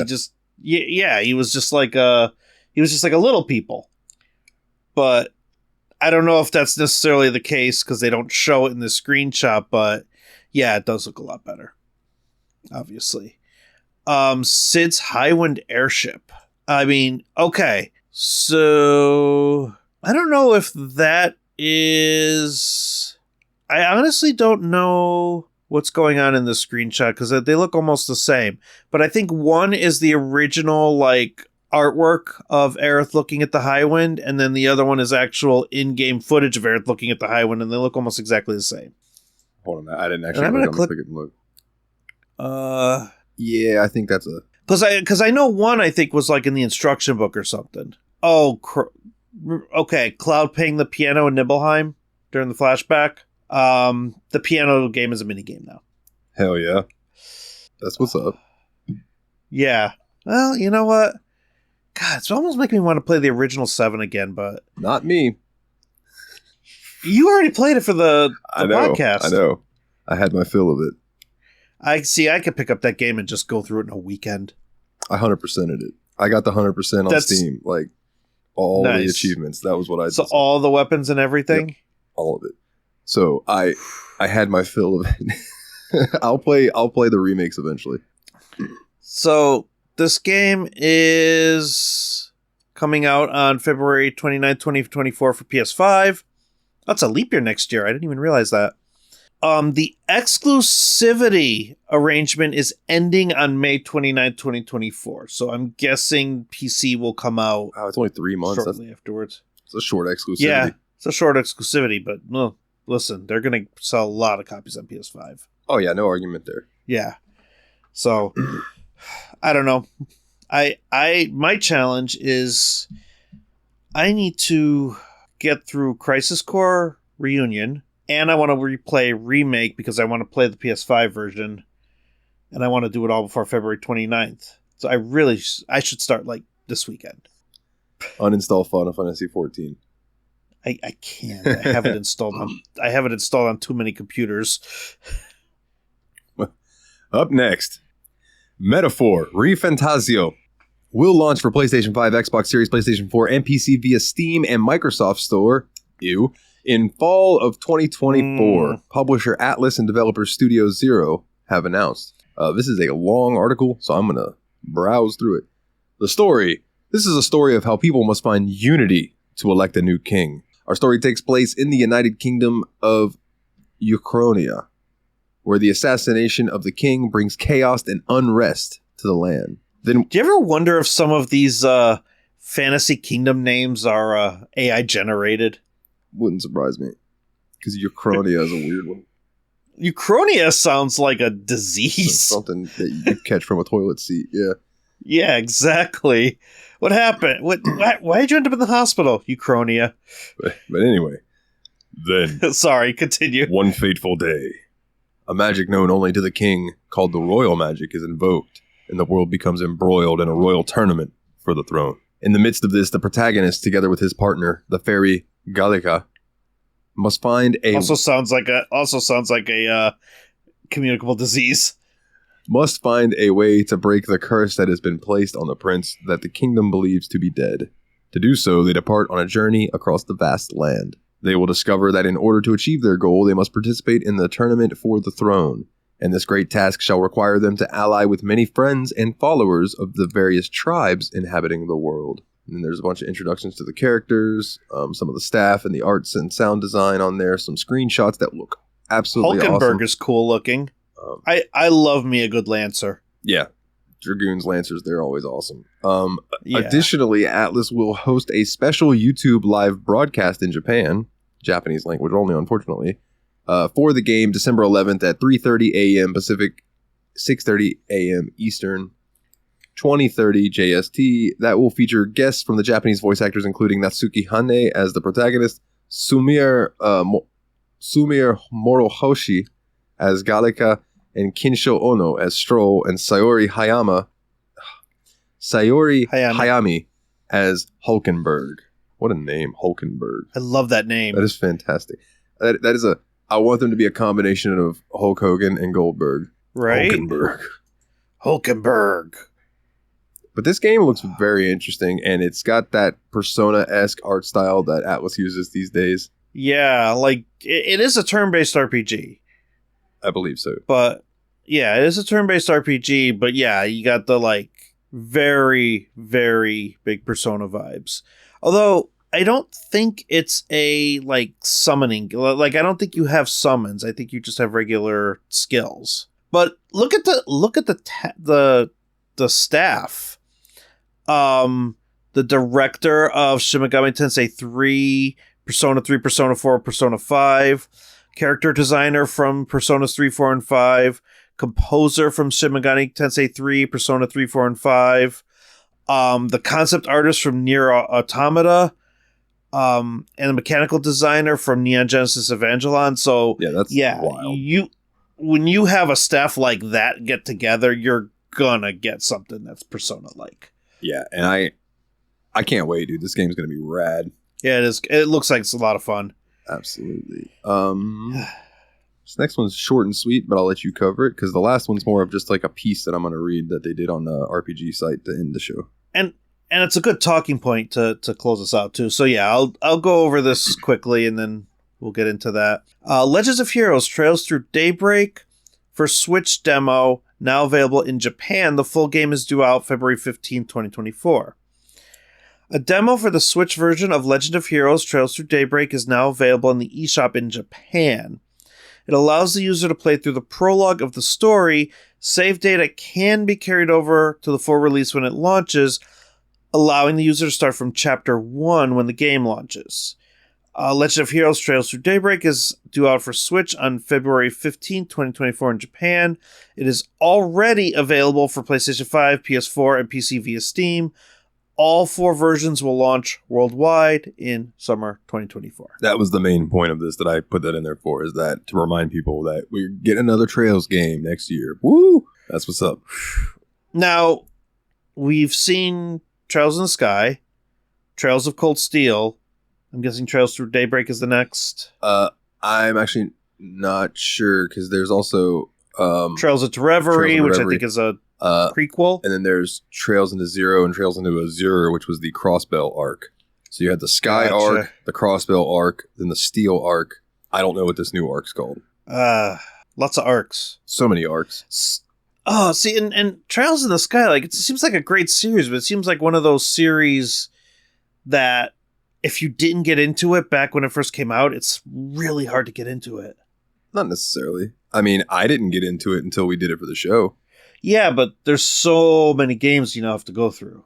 A: Yeah.
B: He was just like a little people. But I don't know if that's necessarily the case because they don't show it in the screenshot, but yeah, it does look a lot better. Obviously. Sid's Highwind airship. I mean, okay. So I don't know if that is... I honestly don't know what's going on in the screenshot because they look almost the same. But I think one is the original, like, artwork of Aerith looking at the Highwind, and then the other one is actual in-game footage of Aerith looking at the Highwind, and they look almost exactly the same.
A: Hold on, I didn't actually look. Yeah, I think that's a...
B: Because I know one I think was like in the instruction book or something. Oh, okay. Cloud playing the piano in Nibelheim during the flashback. The piano game is a mini game now.
A: Hell yeah. That's what's up.
B: Yeah. Well, you know what? God, it's almost making me want to play the original 7 again, but...
A: Not me.
B: You already played it for the podcast.
A: I know. I had my fill of it.
B: I could pick up that game and just go through it in a weekend.
A: I 100%ed it. I got the 100% on Steam. Like, all the achievements. That was what I did.
B: So all the weapons and everything?
A: Yep, all of it. So I had my fill of it. I'll play the remakes eventually.
B: So this game is coming out on February 29th, 2024 for PS5. That's a leap year next year. I didn't even realize that. The exclusivity arrangement is ending on May 29th, 2024. So I'm guessing PC will come out
A: it's only 3 months.
B: Shortly afterwards.
A: It's a short exclusivity.
B: Yeah, it's a short exclusivity, but no, listen, they're going to sell a lot of copies on PS5.
A: Oh, yeah, no argument there.
B: Yeah. So, I don't know. My challenge is I need to get through Crisis Core Reunion, and I want to replay Remake because I want to play the PS5 version, and I want to do it all before February 29th. So I should start like this weekend.
A: Uninstall Final Fantasy 14.
B: I can't. I have it installed on too many computers.
A: Up next, Metaphor ReFantasio will launch for PlayStation 5, Xbox Series, PlayStation 4, and PC via Steam and Microsoft Store. In fall of 2024, publisher Atlas and developer Studio Zero have announced. This is a long article, so I'm going to browse through it. The story. This is a story of how people must find unity to elect a new king. Our story takes place in the United Kingdom of Uchronia, where the assassination of the king brings chaos and unrest to the land. Then,
B: do you ever wonder if some of these fantasy kingdom names are AI generated?
A: Wouldn't surprise me, because Uchronia is a weird one.
B: Uchronia sounds like a disease.
A: Something that you catch from a toilet seat, yeah.
B: Yeah, exactly. What happened? Why did you end up in the hospital, Uchronia?
A: But anyway, then...
B: Sorry, continue.
A: One fateful day, a magic known only to the king, called the royal magic, is invoked, and the world becomes embroiled in a royal tournament for the throne. In the midst of this, the protagonist, together with his partner, the fairy Gallica, must find a...
B: Also sounds like a communicable disease.
A: Must find a way to break the curse that has been placed on the prince that the kingdom believes to be dead. To do so, they depart on a journey across the vast land. They will discover that in order to achieve their goal, they must participate in the tournament for the throne, and this great task shall require them to ally with many friends and followers of the various tribes inhabiting the world. And there's a bunch of introductions to the characters, some of the staff and the arts and sound design on there, some screenshots that look absolutely awesome.
B: Hulkenberg is cool looking. I love me a good Lancer.
A: Yeah. Dragoons, Lancers, they're always awesome.
B: Yeah.
A: Additionally, Atlas will host a special YouTube live broadcast in Japan, Japanese language only, unfortunately, for the game December 11th at 3:30 a.m. Pacific, 6:30 a.m. Eastern, 20:30 JST. That will feature guests from the Japanese voice actors, including Natsuki Hane as the protagonist, Sumire Morohoshi as Gallica, and Kinsho Ono as Stroll, and Sayori Hayami as Hulkenberg. What a name, Hulkenberg.
B: I love that name.
A: That is fantastic. That is I want them to be a combination of Hulk Hogan and Goldberg.
B: Right? Hulkenberg.
A: But this game looks very interesting, and it's got that Persona-esque art style that Atlas uses these days.
B: Yeah, like, it is a turn-based RPG.
A: I believe so.
B: But, yeah, it is a turn-based RPG, but yeah, you got the, like, very, very big Persona vibes. Although, I don't think it's a, like, summoning. Like, I don't think you have summons. I think you just have regular skills. But look at the staff. The director of Shin Megami Tensei 3, Persona 3, Persona 4, Persona 5, character designer from Personas 3, 4, and 5, composer from Shin Megami Tensei 3, Persona 3, 4, and 5, the concept artist from Nier Automata, and the mechanical designer from Neon Genesis Evangelion. So
A: that's wild.
B: When you have a staff like that get together, you're gonna get something that's Persona-like.
A: Yeah, and I can't wait, dude. This game's gonna be rad.
B: Yeah, it is. It looks like it's a lot of fun.
A: Absolutely. This next one's short and sweet, but I'll let you cover it because the last one's more of just like a piece that I'm going to read that they did on the RPG site to end the show.
B: And it's a good talking point to close us out too. So yeah, I'll go over this quickly and then we'll get into that. Legends of Heroes: Trails Through Daybreak for Switch demo, now available in Japan. The full game is due out February 15, 2024. A demo for the Switch version of Legend of Heroes: Trails Through Daybreak is now available in the eShop in Japan. It allows the user to play through the prologue of the story. Save data can be carried over to the full release when it launches, allowing the user to start from Chapter 1 when the game launches. Legend of Heroes: Trails Through Daybreak is due out for Switch on February 15, 2024 in Japan. It is already available for PlayStation 5, PS4, and PC via Steam. All 4 versions will launch worldwide in summer 2024.
A: That was the main point of this that I put that in there for, is that to remind people that we're getting another Trails game next year. Woo! That's what's up.
B: Now, we've seen Trails in the Sky, Trails of Cold Steel. I'm guessing Trails Through Daybreak is the next.
A: I'm actually not sure because there's also
B: Trails into Reverie, which I think is a prequel.
A: And then there's Trails into Zero and Trails into Azure, which was the Crossbell arc. So you had the Sky arc, the Crossbell arc, then the Steel arc. I don't know what this new arc's called.
B: Lots of arcs.
A: So many arcs.
B: Oh, see, and Trails in the Sky, like, it seems like a great series, but it seems like one of those series that if you didn't get into it back when it first came out, it's really hard to get into it.
A: Not necessarily. I mean, I didn't get into it until we did it for the show.
B: Yeah, but there's so many games you now have to go through.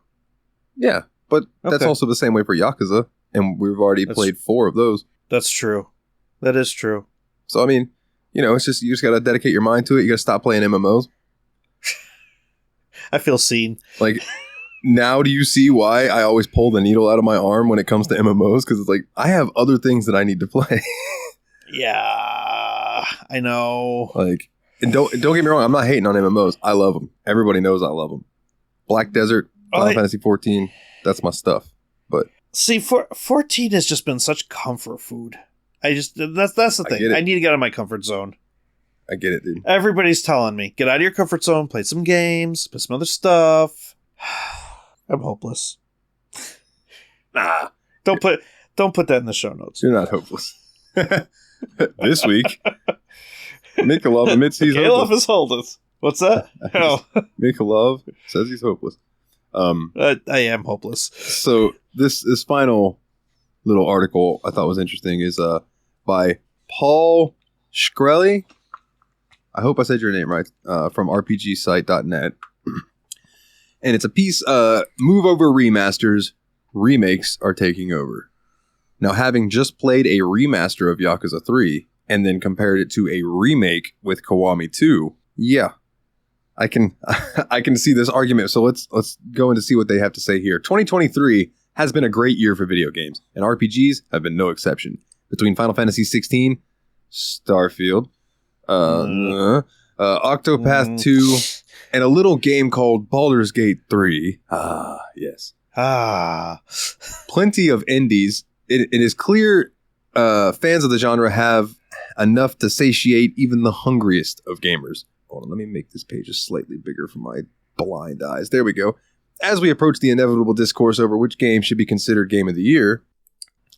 A: Yeah, but that's also the same way for Yakuza, and we've already played 4 of those.
B: That's true. That is true.
A: So, I mean, it's just, you just got to dedicate your mind to it. You got to stop playing MMOs.
B: I feel seen.
A: Like, now do you see why I always pull the needle out of my arm when it comes to MMOs? Because it's like, I have other things that I need to play.
B: Yeah, I know.
A: Like, and don't get me wrong, I'm not hating on MMOs. I love them. Everybody knows I love them. Black Desert, Final Fantasy 14, that's my stuff. But
B: see, 14 has just been such comfort food. That's the thing. I need to get out of my comfort zone.
A: I get it, dude.
B: Everybody's telling me, get out of your comfort zone, play some games, play some other stuff. I'm hopeless.
A: Nah.
B: Don't put that in the show notes.
A: You're not hopeless. This week, Mikolov admits he's hopeless.
B: Is hopeless. What's that?
A: Mikolov says he's hopeless.
B: I am hopeless.
A: So this final little article I thought was interesting is by Paul Shkreli. I hope I said your name right. From RPGsite.net. And it's a piece, Move Over Remasters, remakes are taking over. Now, having just played a remaster of Yakuza 3 and then compared it to a remake with Kiwami 2, yeah, I can see this argument. So let's go in to see what they have to say here. 2023 has been a great year for video games, and RPGs have been no exception. Between Final Fantasy 16, Starfield, Octopath 2, and a little game called Baldur's Gate 3. Yes. Plenty of indies. It is clear fans of the genre have enough to satiate even the hungriest of gamers. Hold on, let me make this page just slightly bigger for my blind eyes. There we go. As we approach the inevitable discourse over which game should be considered Game of the Year,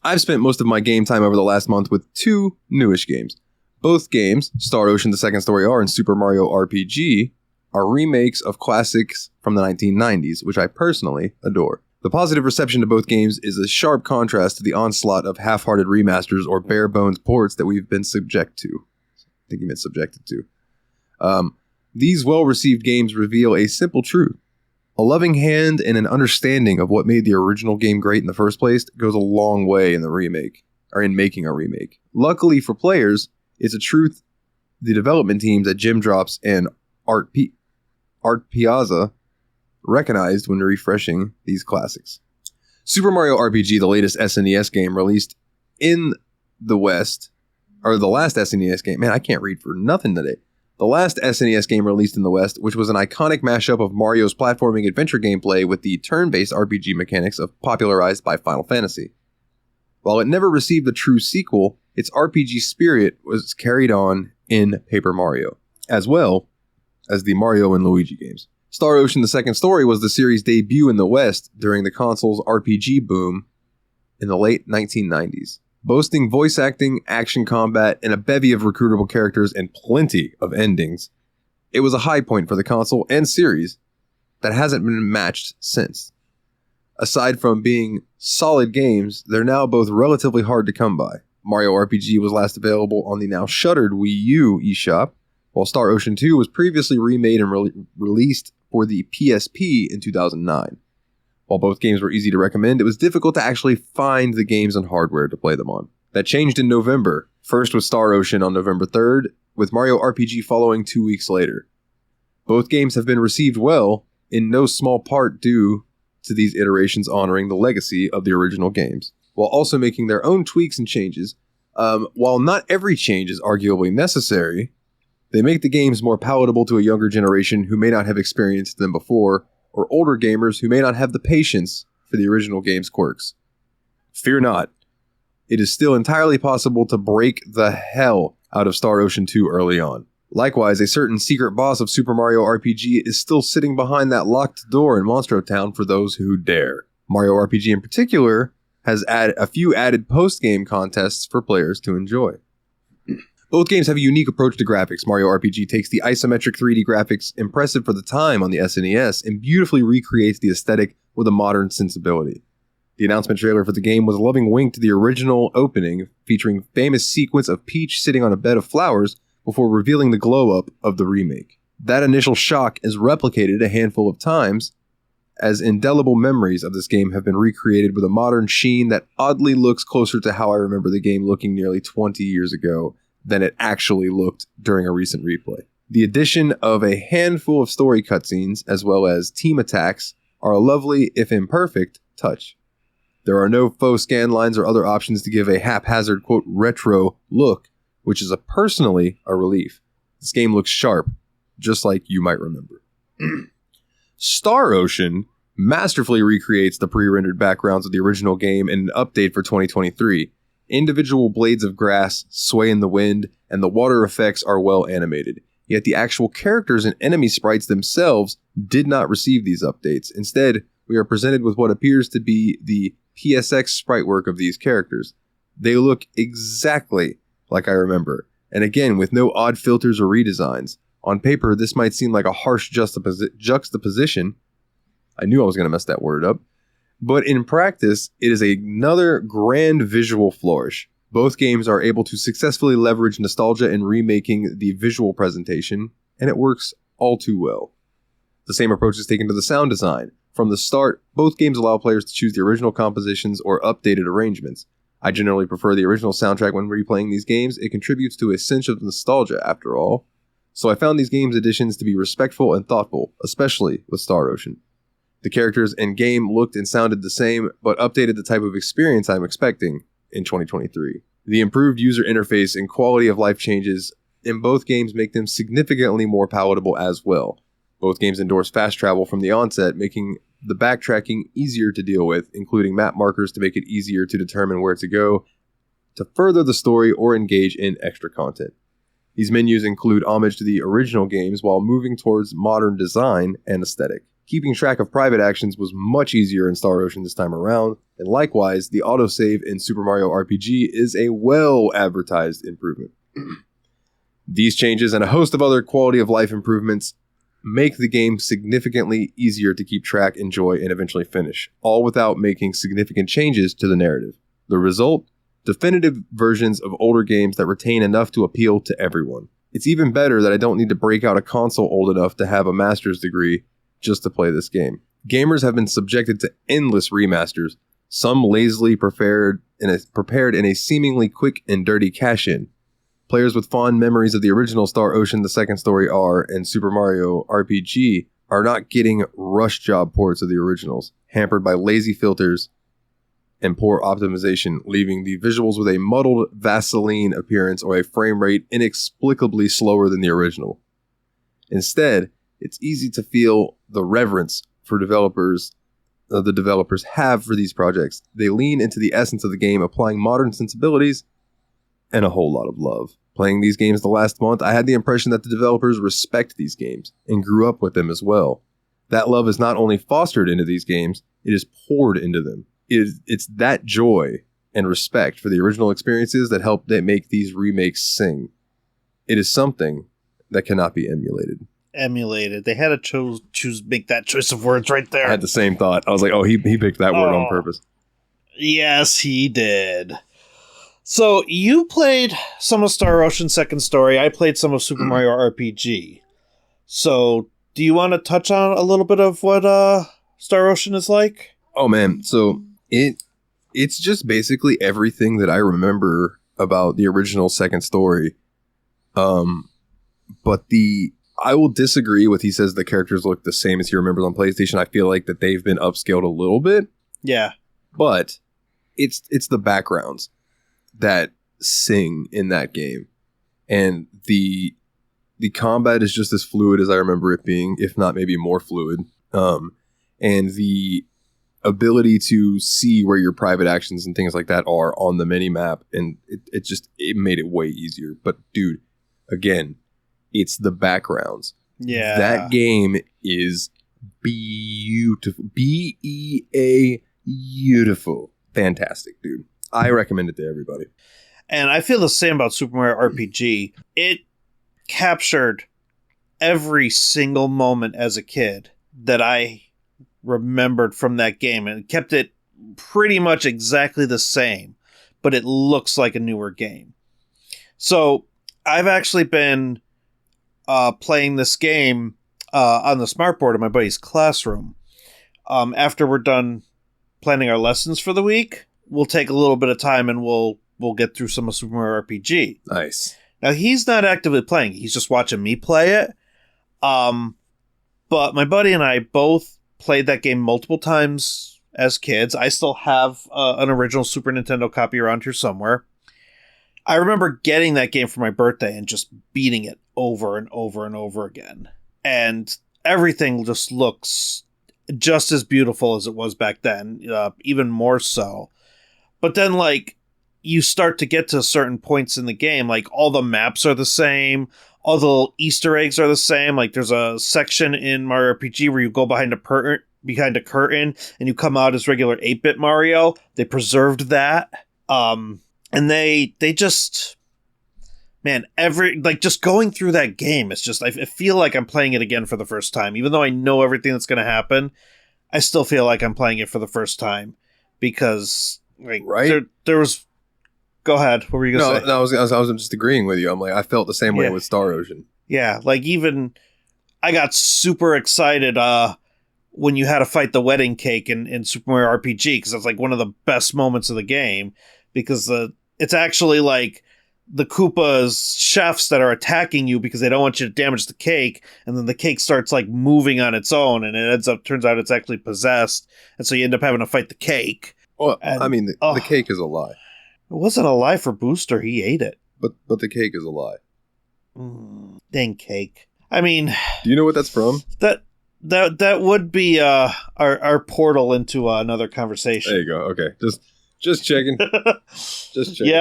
A: I've spent most of my game time over the last month with 2 newish games. Both games, Star Ocean: The Second Story R and Super Mario RPG, are remakes of classics from the 1990s, which I personally adore. The positive reception to both games is a sharp contrast to the onslaught of half-hearted remasters or bare-bones ports that we've been subject to. I think he meant subjected to. These well-received games reveal a simple truth. A loving hand and an understanding of what made the original game great in the first place goes a long way in the remake, or in making a remake. Luckily for players, it's a truth the development teams at Gem Drops and Art Piazza recognized when refreshing these classics. Super Mario RPG, the latest SNES game released in the West, or the last SNES game, man, I can't read for nothing today. The last SNES game released in the West, which was an iconic mashup of Mario's platforming adventure gameplay with the turn-based RPG mechanics popularized by Final Fantasy. While it never received a true sequel, its RPG spirit was carried on in Paper Mario, as well as the Mario and Luigi games. Star Ocean: The Second Story was the series' debut in the West during the console's RPG boom in the late 1990s. Boasting voice acting, action combat, and a bevy of recruitable characters and plenty of endings, it was a high point for the console and series that hasn't been matched since. Aside from being solid games, they're now both relatively hard to come by. Mario RPG was last available on the now shuttered Wii U eShop, while Star Ocean 2 was previously remade and released for the PSP in 2009. While both games were easy to recommend, it was difficult to actually find the games and hardware to play them on. That changed in November, first with Star Ocean on November 3rd, with Mario RPG following 2 weeks later. Both games have been received well, in no small part due to these iterations honoring the legacy of the original games, while also making their own tweaks and changes. While not every change is arguably necessary, they make the games more palatable to a younger generation who may not have experienced them before, or older gamers who may not have the patience for the original game's quirks. Fear not. It is still entirely possible to break the hell out of Star Ocean 2 early on. Likewise, a certain secret boss of Super Mario RPG is still sitting behind that locked door in Monstro Town for those who dare. Mario RPG in particular has a few added post-game contests for players to enjoy. Both games have a unique approach to graphics. Mario RPG takes the isometric 3D graphics, impressive for the time on the SNES, and beautifully recreates the aesthetic with a modern sensibility. The announcement trailer for the game was a loving wink to the original opening, featuring famous sequence of Peach sitting on a bed of flowers before revealing the glow-up of the remake. That initial shock is replicated a handful of times, as indelible memories of this game have been recreated with a modern sheen that oddly looks closer to how I remember the game looking nearly 20 years ago than it actually looked during a recent replay. The addition of a handful of story cutscenes, as well as team attacks, are a lovely, if imperfect, touch. There are no faux scan lines or other options to give a haphazard, quote, retro look, which is personally a relief. This game looks sharp, just like you might remember. Star Ocean masterfully recreates the pre-rendered backgrounds of the original game in an update for 2023. Individual blades of grass sway in the wind, and the water effects are well animated. Yet the actual characters and enemy sprites themselves did not receive these updates. Instead, we are presented with what appears to be the PSX sprite work of these characters. They look exactly like I remember, and again with no odd filters or redesigns. On paper, this might seem like a harsh juxtaposition. I knew I was going to mess that word up. But in practice, it is another grand visual flourish. Both games are able to successfully leverage nostalgia in remaking the visual presentation, and it works all too well. The same approach is taken to the sound design. From the start, both games allow players to choose the original compositions or updated arrangements. I generally prefer the original soundtrack when replaying these games. It contributes to a sense of nostalgia, after all. So I found these games' additions to be respectful and thoughtful, especially with Star Ocean. The characters and game looked and sounded the same, but updated the type of experience I'm expecting in 2023. The improved user interface and quality of life changes in both games make them significantly more palatable as well. Both games endorse fast travel from the onset, making the backtracking easier to deal with, including map markers to make it easier to determine where to go to further the story or engage in extra content. These menus include homage to the original games while moving towards modern design and aesthetic. Keeping track of private actions was much easier in Star Ocean this time around, and likewise, the autosave in Super Mario RPG is a well-advertised improvement. These changes and a host of other quality of life improvements make the game significantly easier to keep track, enjoy, and eventually finish, all without making significant changes to the narrative. The result? Definitive versions of older games that retain enough to appeal to everyone. It's even better that I don't need to break out a console old enough to have a master's degree just to play this game. Gamers have been subjected to endless remasters, some lazily prepared in a seemingly quick and dirty cash-in. Players with fond memories of the original Star Ocean, the Second Story R, and Super Mario RPG are not getting rush job ports of the originals, hampered by lazy filters and poor optimization, leaving the visuals with a muddled Vaseline appearance or a frame rate inexplicably slower than the original. Instead, it's easy to feel the reverence for the developers have for these projects. They lean into the essence of the game, applying modern sensibilities and a whole lot of love. Playing these games the last month, I had the impression that the developers respect these games and grew up with them as well. That love is not only fostered into these games, it is poured into them. It's that joy and respect for the original experiences that make these remakes sing. It is something that cannot be emulated.
B: Emulated. They had to make that choice of words right there.
A: I had the same thought. I was like, oh, he picked that word on purpose.
B: Yes, he did. So you played some of Star Ocean Second Story. I played some of Super Mario RPG. So do you want to touch on a little bit of what Star Ocean is like?
A: Oh man, so it's just basically everything that I remember about the original Second Story. But I will disagree with he says the characters look the same as he remembers on PlayStation. I feel like that they've been upscaled a little bit.
B: Yeah.
A: But it's the backgrounds that sing in that game. And the combat is just as fluid as I remember it being, if not maybe more fluid. And the ability to see where your private actions and things like that are on the mini map, and it made it way easier. But dude, again, it's the backgrounds.
B: Yeah.
A: That game is beautiful. Beautiful. Fantastic, dude. I recommend it to everybody.
B: And I feel the same about Super Mario RPG. It captured every single moment as a kid that I remembered from that game and kept it pretty much exactly the same, but it looks like a newer game. So I've actually been playing this game on the smartboard in my buddy's classroom. After we're done planning our lessons for the week, we'll take a little bit of time and we'll get through some of Super Mario RPG.
A: Nice.
B: Now, he's not actively playing. He's just watching me play it. But my buddy and I both played that game multiple times as kids. I still have an original Super Nintendo copy around here somewhere. I remember getting that game for my birthday and just beating it over and over and over again. And everything just looks just as beautiful as it was back then, even more so. But then, like, you start to get to certain points in the game, like, all the maps are the same, all the little Easter eggs are the same. Like, there's a section in Mario RPG where you go behind a curtain and you come out as regular 8-bit Mario. They preserved that. And they just... Man, just going through that game, it's just, I feel like I'm playing it again for the first time. Even though I know everything that's going to happen, I still feel like I'm playing it for the first time. Because, like,
A: right?
B: There was... Go ahead. What were you going to say?
A: No, I was just agreeing with you. I'm like, I felt the same way with Star Ocean.
B: Yeah, like, even... I got super excited when you had to fight the wedding cake in Super Mario RPG, because that's, like, one of the best moments of the game. Because it's actually, like... the Koopas chefs that are attacking you because they don't want you to damage the cake, and then the cake starts like moving on its own, and it turns out it's actually possessed, and so you end up having to fight the cake.
A: Well,
B: and,
A: I mean, the cake is a lie.
B: It wasn't a lie for Booster. He ate it.
A: But the cake is a lie.
B: Dang cake. I mean,
A: do you know what that's from?
B: That would be our portal into another conversation.
A: There you go. Okay, just checking. Just checking.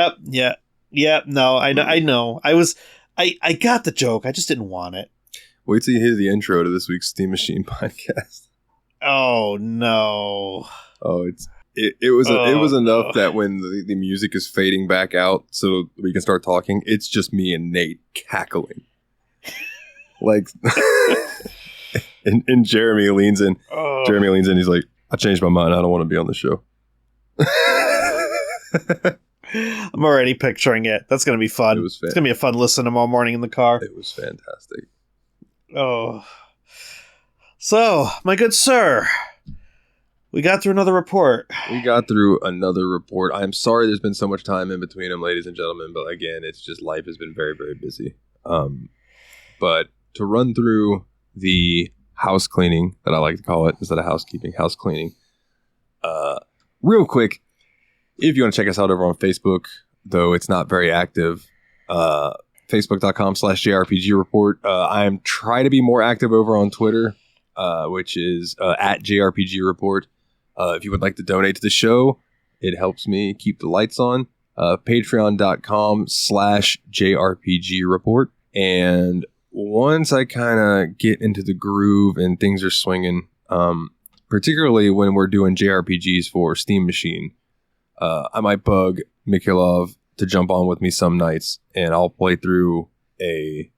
B: Yep. No, I know. I got the joke. I just didn't want it.
A: Wait till you hear the intro to this week's Steam Machine podcast.
B: Oh no.
A: Oh, it was enough that when the music is fading back out so we can start talking, it's just me and Nate cackling. Like, and Jeremy leans in. Oh. Jeremy leans in. He's like, I changed my mind. I don't want to be on the show.
B: I'm already picturing it. That's going to be fun. It's going to be a fun listen tomorrow morning in the car.
A: It was fantastic.
B: Oh. So, my good sir, We got through another report.
A: I'm sorry there's been so much time in between them, ladies and gentlemen, but again, it's just life has been very, very busy. But to run through the house cleaning, that I like to call it, instead of housekeeping, house cleaning, real quick, if you want to check us out over on Facebook, though it's not very active, facebook.com/JRPG Report. I'm trying to be more active over on Twitter, which is at JRPG Report. If you would like to donate to the show, it helps me keep the lights on. Patreon.com/JRPG Report. And once I kind of get into the groove and things are swinging, particularly when we're doing JRPGs for Steam Machine, I might bug Mikhailov to jump on with me some nights, and I'll play through a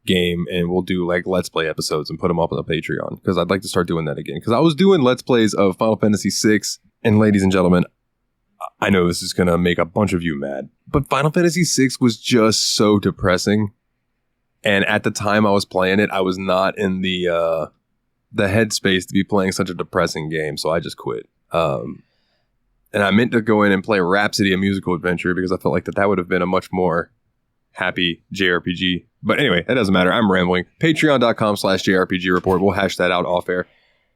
A: game and we'll do like Let's Play episodes and put them up on the Patreon, because I'd like to start doing that again, because I was doing Let's Plays of Final Fantasy VI, and ladies and gentlemen, I know this is going to make a bunch of you mad, but Final Fantasy VI was just so depressing, and at the time I was playing it, I was not in the headspace to be playing such a depressing game, so I just quit. And I meant to go in and play Rhapsody, a musical adventure, because I felt like that would have been a much more happy JRPG. But anyway, that doesn't matter. I'm rambling. Patreon.com/JRPG Report. We'll hash that out off air.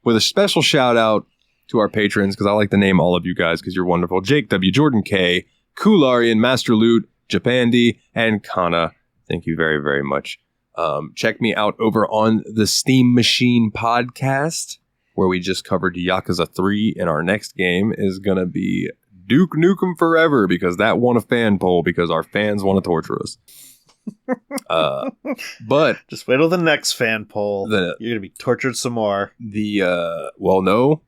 A: With a special shout out to our patrons, because I like to name all of you guys because you're wonderful. Jake W, Jordan K, Kularian, MasterLoot, Japandi, and Kana. Thank you very, very much. Check me out over on the Steam Machine podcast, where we just covered Yakuza 3, and our next game is going to be Duke Nukem Forever, because that won a fan poll because our fans want to torture us. But
B: just wait till the next fan poll. You're going to be tortured some more.
A: No,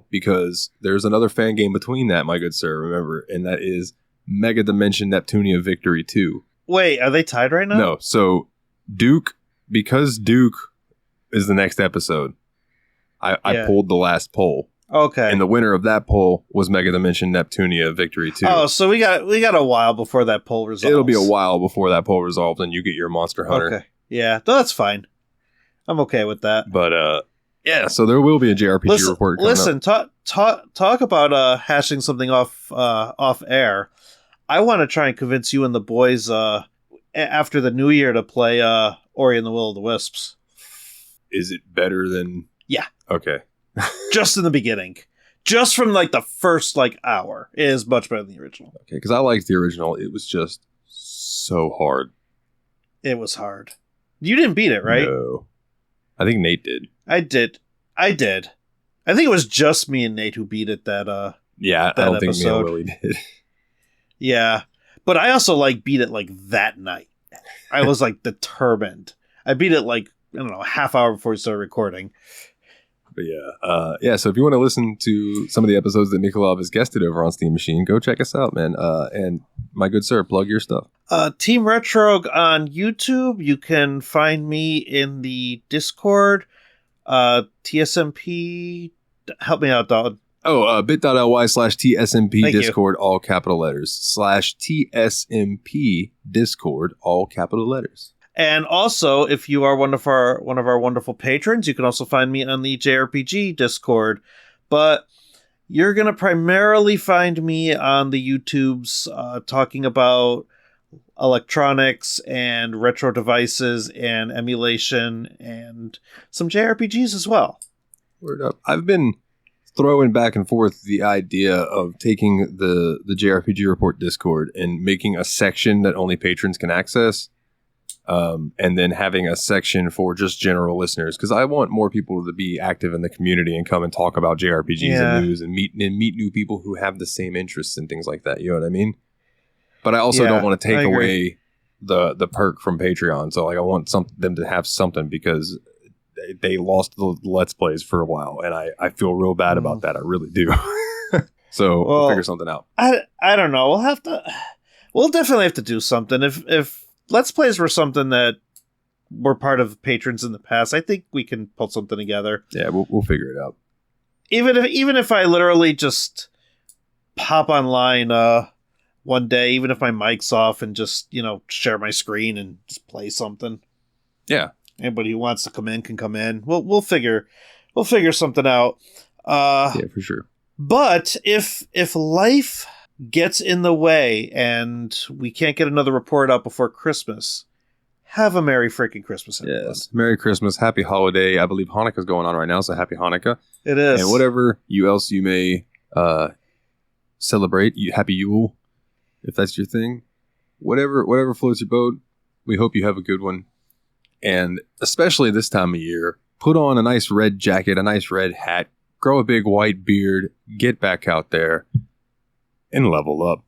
A: because there's another fan game between that, my good sir, remember, and that is Mega Dimension Neptunia Victory 2.
B: Wait, are they tied right now?
A: No, so Duke, because Duke is the next episode, I pulled the last poll.
B: Okay.
A: And the winner of that poll was Mega Dimension Neptunia Victory 2.
B: Oh, so we got a while before that poll resolves.
A: It'll be a while before that poll resolves and you get your Monster Hunter.
B: Okay. Yeah, no, that's fine. I'm okay with that.
A: But yeah, so there will be a JRPG report coming
B: up. Talk about hashing something off air. I want to try and convince you and the boys after the new year to play Ori and the Will of the Wisps.
A: Is it better than...
B: Yeah.
A: Okay.
B: Just in the beginning. Just from like the first hour. It is much better than the original.
A: Okay, because I liked the original. It was just so hard.
B: It was hard. You didn't beat it, right?
A: No. I think Nate did.
B: I did. I think it was just me and Nate who beat it that
A: yeah, I don't think me and Willie did.
B: Yeah. But I also beat it that night. I was determined. I beat it I don't know, a half hour before we started recording.
A: But yeah, so if you want to listen to some of the episodes that Mikolov has guested over on Steam Machine, go check us out, man. And my good sir, plug your stuff.
B: Team Retro on YouTube. You can find me in the Discord. TSMP. Help me out, dog.
A: Oh, bit.ly/TSMP
B: Thank
A: Discord,
B: you.
A: all capital letters. /TSMP Discord, all capital letters.
B: And also, if you are one of our wonderful patrons, you can also find me on the JRPG Discord. But you're going to primarily find me on the YouTubes talking about electronics and retro devices and emulation and some JRPGs as well.
A: Word up. I've been throwing back and forth the idea of taking the JRPG Report Discord and making a section that only patrons can access. And then having a section for just general listeners, because I want more people to be active in the community and come and talk about JRPGs and news and meet new people who have the same interests and things like that. You know what I mean? But I also don't want to take away the perk from Patreon. So I want them to have something, because they lost the Let's Plays for a while, and I feel real bad about that. I really do. So we'll figure something out.
B: I don't know. We'll definitely have to do something. If Let's Plays were something that were part of patrons in the past, I think we can pull something together.
A: Yeah, we'll figure it out.
B: Even if I literally just pop online one day, even if my mic's off, and just share my screen and just play something.
A: Yeah.
B: Anybody who wants to come in can come in. We'll figure something out.
A: Yeah, for sure.
B: But if life gets in the way and we can't get another report out before Christmas, have a Merry freaking Christmas, everyone.
A: Yes. Merry Christmas. Happy holiday. I believe Hanukkah's going on right now, so happy Hanukkah.
B: It is.
A: And whatever else you may celebrate, happy Yule, if that's your thing. Whatever floats your boat, we hope you have a good one. And especially this time of year, put on a nice red jacket, a nice red hat, grow a big white beard, get back out there, and level up.